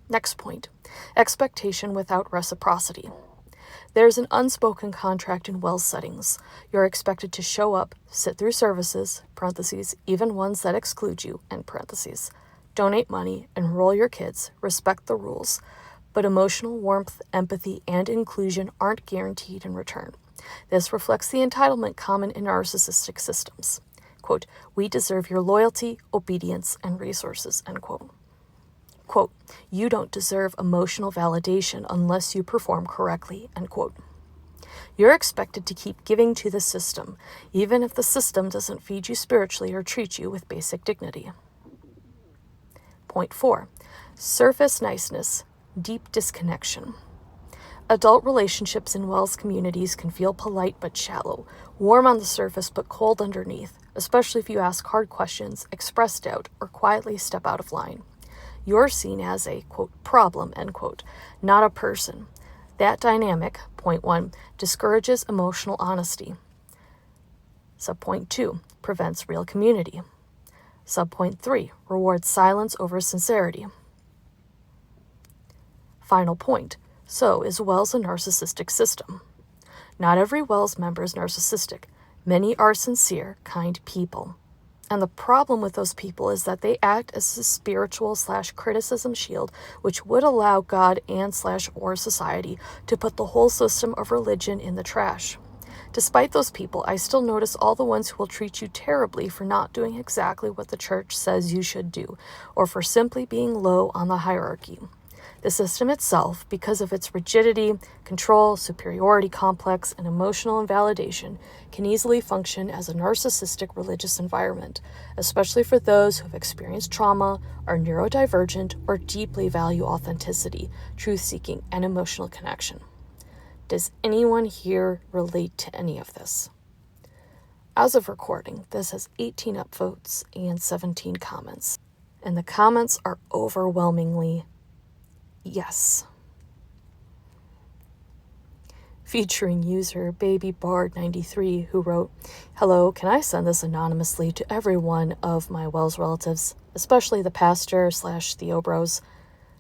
Speaker 1: Next point, expectation without reciprocity. There's an unspoken contract in WELS settings. You're expected to show up, sit through services, parentheses, even ones that exclude you, end parentheses, donate money, enroll your kids, respect the rules. But emotional warmth, empathy, and inclusion aren't guaranteed in return. This reflects the entitlement common in narcissistic systems. Quote, we deserve your loyalty, obedience, and resources, end quote. Quote, you don't deserve emotional validation unless you perform correctly, end quote. You're expected to keep giving to the system, even if the system doesn't feed you spiritually or treat you with basic dignity. Point 4, surface niceness, deep disconnection. Adult relationships in WELS communities can feel polite but shallow, warm on the surface but cold underneath, especially if you ask hard questions, express doubt, or quietly step out of line. You're seen as a, quote, problem, end quote, not a person. That dynamic, point 1, discourages emotional honesty. Subpoint 2, prevents real community. Subpoint 3, rewards silence over sincerity. Final point, so is WELS a narcissistic system? Not every WELS member is narcissistic. Many are sincere, kind people. And the problem with those people is that they act as a spiritual/criticism shield, which would allow God and/or society to put the whole system of religion in the trash. Despite those people, I still notice all the ones who will treat you terribly for not doing exactly what the church says you should do, or for simply being low on the hierarchy. The system itself, because of its rigidity, control, superiority complex, and emotional invalidation, can easily function as a narcissistic religious environment, especially for those who have experienced trauma, are neurodivergent, or deeply value authenticity, truth-seeking, and emotional connection. Does anyone here relate to any of this? As of recording, this has 18 upvotes and 17 comments, and the comments are overwhelmingly yes. Featuring user BabyBard93, who wrote, hello, can I send this anonymously to every one of my WELS relatives, especially the pastor/Theo bros,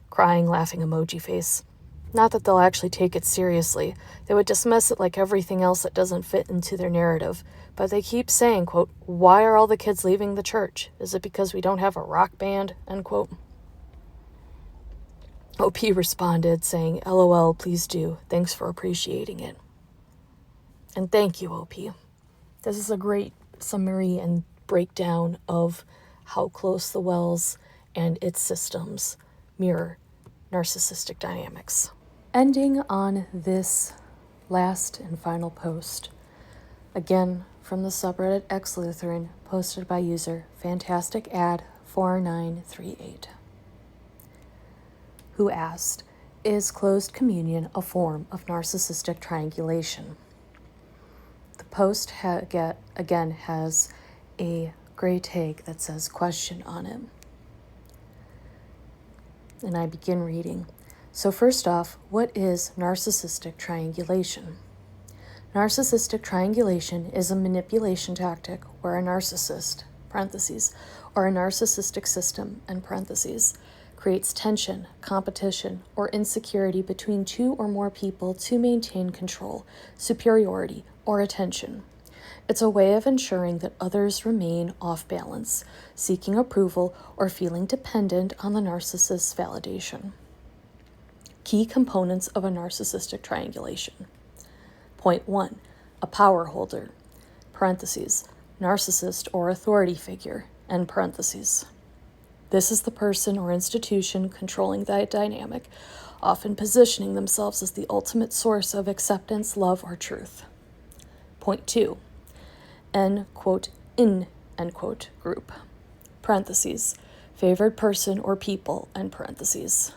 Speaker 1: crying, laughing emoji face. Not that they'll actually take it seriously. They would dismiss it like everything else that doesn't fit into their narrative. But they keep saying, quote, why are all the kids leaving the church? Is it because we don't have a rock band? End quote. OP responded saying, LOL, please do. Thanks for appreciating it. And thank you, OP. This is a great summary and breakdown of how close the WELS and its systems mirror narcissistic dynamics. Ending on this last and final post, again from the subreddit X-Lutheran, posted by user FantasticAd4938. Who asked, is closed communion a form of narcissistic triangulation? The post again has a gray tag that says question on it. And I begin reading. So first off, what is narcissistic triangulation? Narcissistic triangulation is a manipulation tactic where a narcissist, parentheses, or a narcissistic system, end parentheses, creates tension, competition, or insecurity between two or more people to maintain control, superiority, or attention. It's a way of ensuring that others remain off balance, seeking approval, or feeling dependent on the narcissist's validation. Key components of a narcissistic triangulation. Point 1. A power holder, parentheses, narcissist or authority figure, end parentheses. This is the person or institution controlling that dynamic, often positioning themselves as the ultimate source of acceptance, love, or truth. Point 2. N, quote, in, end quote, group, parentheses, favored person or people, end parentheses.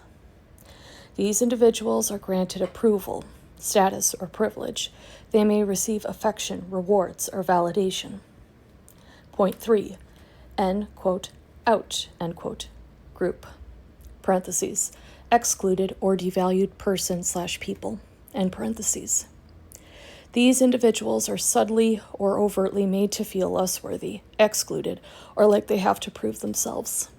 Speaker 1: These individuals are granted approval, status, or privilege. They may receive affection, rewards, or validation. Point 3. N, quote, out, end quote, group, parentheses, excluded or devalued person/people, end parentheses. These individuals are subtly or overtly made to feel less worthy, excluded, or like they have to prove themselves.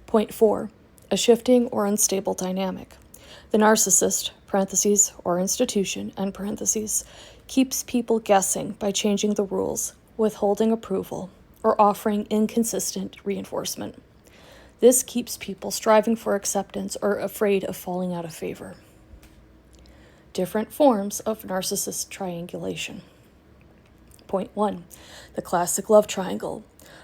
Speaker 1: Point 4. A shifting or unstable dynamic. The narcissist, parentheses, or institution, end parentheses, keeps people guessing by changing the rules, withholding approval, or offering inconsistent reinforcement. This keeps people striving for acceptance or afraid of falling out of favor. Different forms of narcissist triangulation. Point 1. The classic love triangle.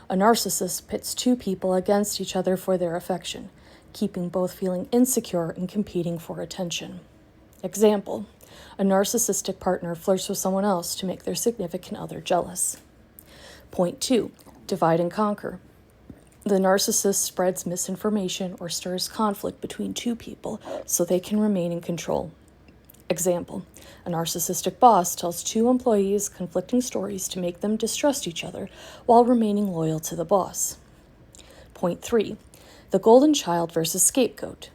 Speaker 1: A narcissist pits two people against each other for their affection, keeping both feeling insecure and competing for attention. Example: a narcissistic partner flirts with someone else to make their significant other jealous. Point 2. Divide and conquer. The narcissist spreads misinformation or stirs conflict between two people so they can remain in control. Example: a narcissistic boss tells two employees conflicting stories to make them distrust each other while remaining loyal to the boss. Point 3. The golden child versus scapegoat.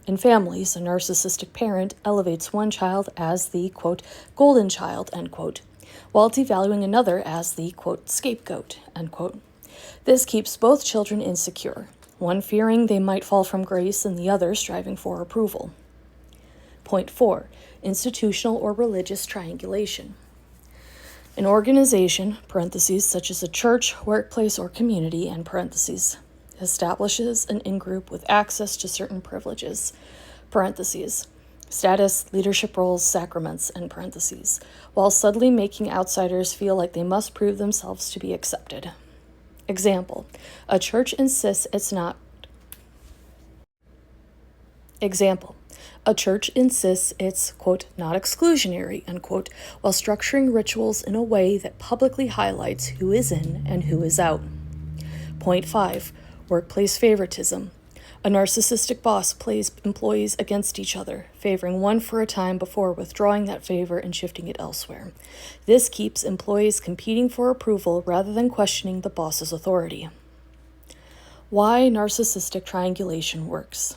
Speaker 1: In families, a narcissistic parent elevates one child as the, quote, golden child, end quote, while devaluing another as the, quote, scapegoat, end quote. This keeps both children insecure, one fearing they might fall from grace and the other striving for approval. Point 4. Institutional or religious triangulation. An organization, parentheses, such as a church, workplace, or community, end parentheses, establishes an in-group with access to certain privileges, parentheses, status, leadership roles, sacraments, end parentheses, while subtly making outsiders feel like they must prove themselves to be accepted. Example: a church insists it's not. Example: a church insists it's, quote, not exclusionary, unquote, while structuring rituals in a way that publicly highlights who is in and who is out. Point 5. Workplace favoritism. A narcissistic boss plays employees against each other, favoring one for a time before withdrawing that favor and shifting it elsewhere. This keeps employees competing for approval rather than questioning the boss's authority. Why narcissistic triangulation works.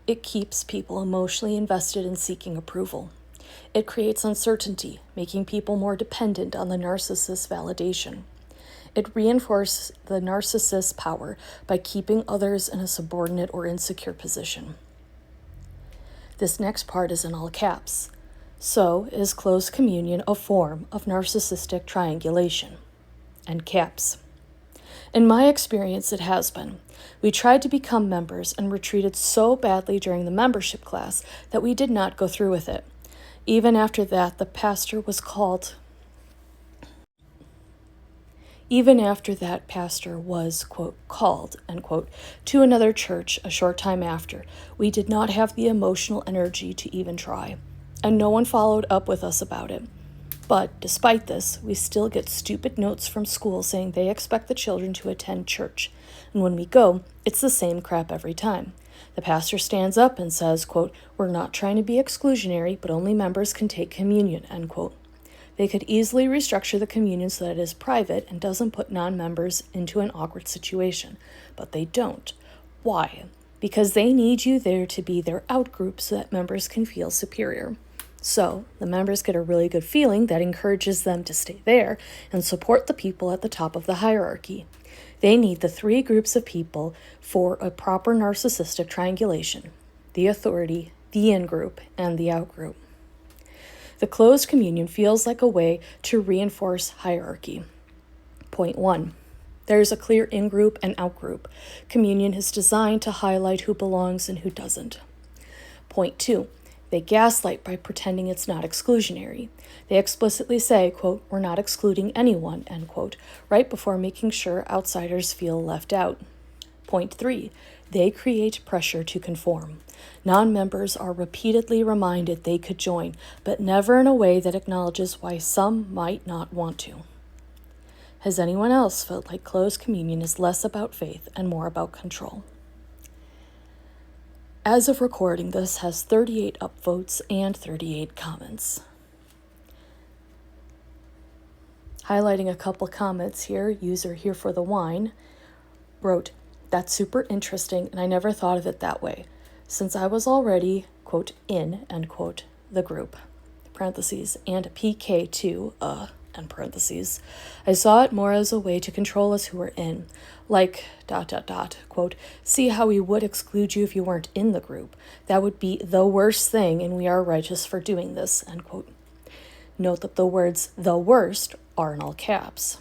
Speaker 1: It keeps people emotionally invested in seeking approval. It creates uncertainty, making people more dependent on the narcissist's validation. It reinforces the narcissist's power by keeping others in a subordinate or insecure position. This next part is in all caps. So is close communion a form of narcissistic triangulation? End caps. In my experience, it has been. We tried to become members and were treated so badly during the membership class that we did not go through with it. Even after that, the pastor was called. Quote, called, end quote, to another church a short time after, we did not have the emotional energy to even try, and no one followed up with us about it. But despite this, we still get stupid notes from school saying they expect the children to attend church, and when we go, it's the same crap every time. The pastor stands up and says, quote, we're not trying to be exclusionary, but only members can take communion, end quote. They could easily restructure the communion so that it is private and doesn't put non-members into an awkward situation, but they don't. Why? Because they need you there to be their out-group so that members can feel superior. So the members get a really good feeling that encourages them to stay there and support the people at the top of the hierarchy. They need the three groups of people for a proper narcissistic triangulation: the authority, the in-group, and the out-group. The closed communion feels like a way to reinforce hierarchy. Point 1. There is a clear in-group and out-group. Communion is designed to highlight who belongs and who doesn't. Point 2. They gaslight by pretending it's not exclusionary. They explicitly say, quote, "We're not excluding anyone," end quote, right before making sure outsiders feel left out. Point 3. They create pressure to conform. Non-members are repeatedly reminded they could join, but never in a way that acknowledges why some might not want to. Has anyone else felt like closed communion is less about faith and more about control? As of recording, this has 38 upvotes and 38 comments. Highlighting a couple comments here, user Here for the Wine wrote, "That's super interesting, and I never thought of it that way, since I was already, quote, in, end quote, the group, parentheses, and PK too, end parentheses. I saw it more as a way to control us who were in, like, ... quote, see how we would exclude you if you weren't in the group. That would be the worst thing, and we are righteous for doing this," end quote. Note that the words "the worst" are in all caps.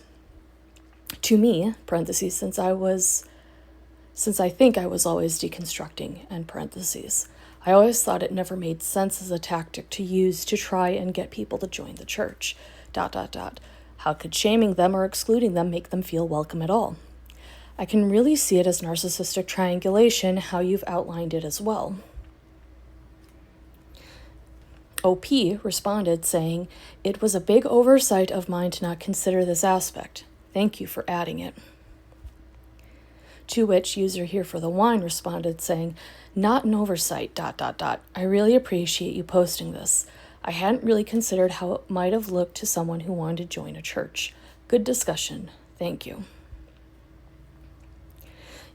Speaker 1: To me, parentheses, since I think I was always deconstructing, end parentheses, I always thought it never made sense as a tactic to use to try and get people to join the church, ... How could shaming them or excluding them make them feel welcome at all? I can really see it as narcissistic triangulation, how you've outlined it as well. OP responded saying, "It was a big oversight of mine to not consider this aspect. Thank you for adding it." To which user Here for the Wine responded saying, "Not an oversight, ... I really appreciate you posting this. I hadn't really considered how it might have looked to someone who wanted to join a church. Good discussion. Thank you."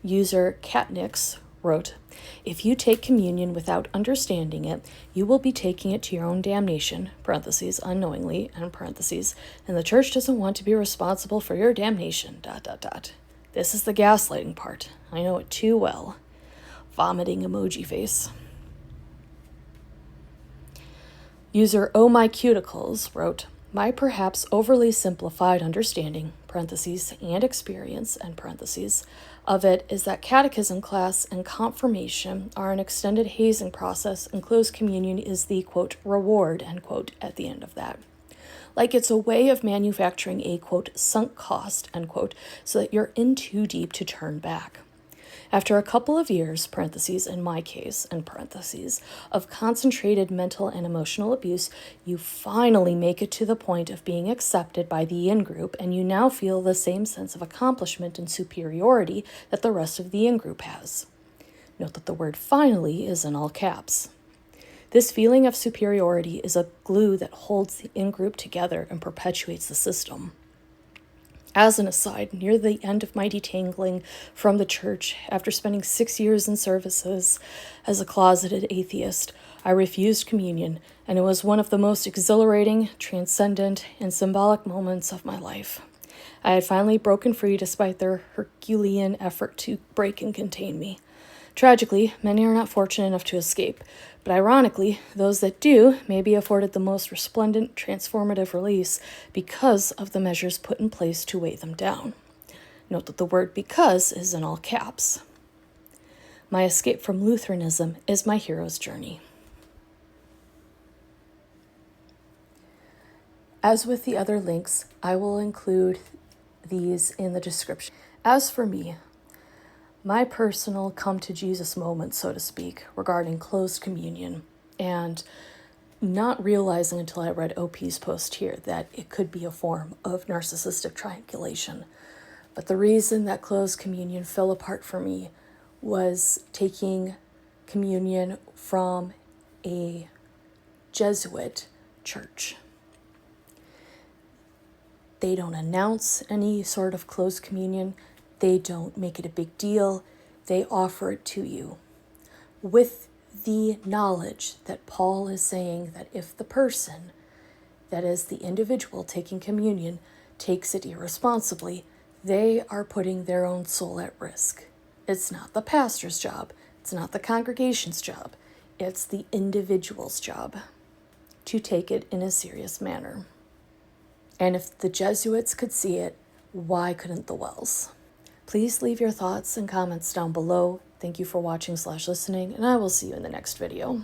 Speaker 1: User Catnix wrote, "If you take communion without understanding it, you will be taking it to your own damnation, parentheses, unknowingly, end parentheses, and the church doesn't want to be responsible for your damnation, ... This is the gaslighting part. I know it too well." Vomiting emoji face. User Oh My Cuticles wrote, "My perhaps overly simplified understanding, parentheses, and experience, end parentheses, of it is that catechism class and confirmation are an extended hazing process, and closed communion is the, quote, reward, end quote, at the end of that. Like it's a way of manufacturing a, quote, sunk cost, end quote, so that you're in too deep to turn back. After a couple of years, parentheses, in my case, end parentheses, of concentrated mental and emotional abuse, you finally make it to the point of being accepted by the in-group, and you now feel the same sense of accomplishment and superiority that the rest of the in-group has." Note that the word "finally" is in all caps. This feeling of superiority is a glue that holds the in-group together and perpetuates the system. As an aside, near the end of my detangling from the church, after spending 6 years in services as a closeted atheist, I refused communion, and it was one of the most exhilarating, transcendent, and symbolic moments of my life. I had finally broken free despite their Herculean effort to break and contain me. Tragically, many are not fortunate enough to escape, but ironically, those that do may be afforded the most resplendent, transformative release because of the measures put in place to weigh them down. Note that the word "because" is in all caps. My escape from Lutheranism is my hero's journey. As with the other links, I will include these in the description. As for me, my personal come to Jesus moment, so to speak, regarding closed communion, and not realizing until I read OP's post here that it could be a form of narcissistic triangulation. But the reason that closed communion fell apart for me was taking communion from a Jesuit church. They don't announce any sort of closed communion. They don't make it a big deal. They offer it to you with the knowledge that Paul is saying that if the person, that is the individual taking communion, takes it irresponsibly, they are putting their own soul at risk. It's not the pastor's job. It's not the congregation's job. It's the individual's job to take it in a serious manner. And if the Jesuits could see it, why couldn't the WELS? Please leave your thoughts and comments down below. Thank you for watching/listening, and I will see you in the next video.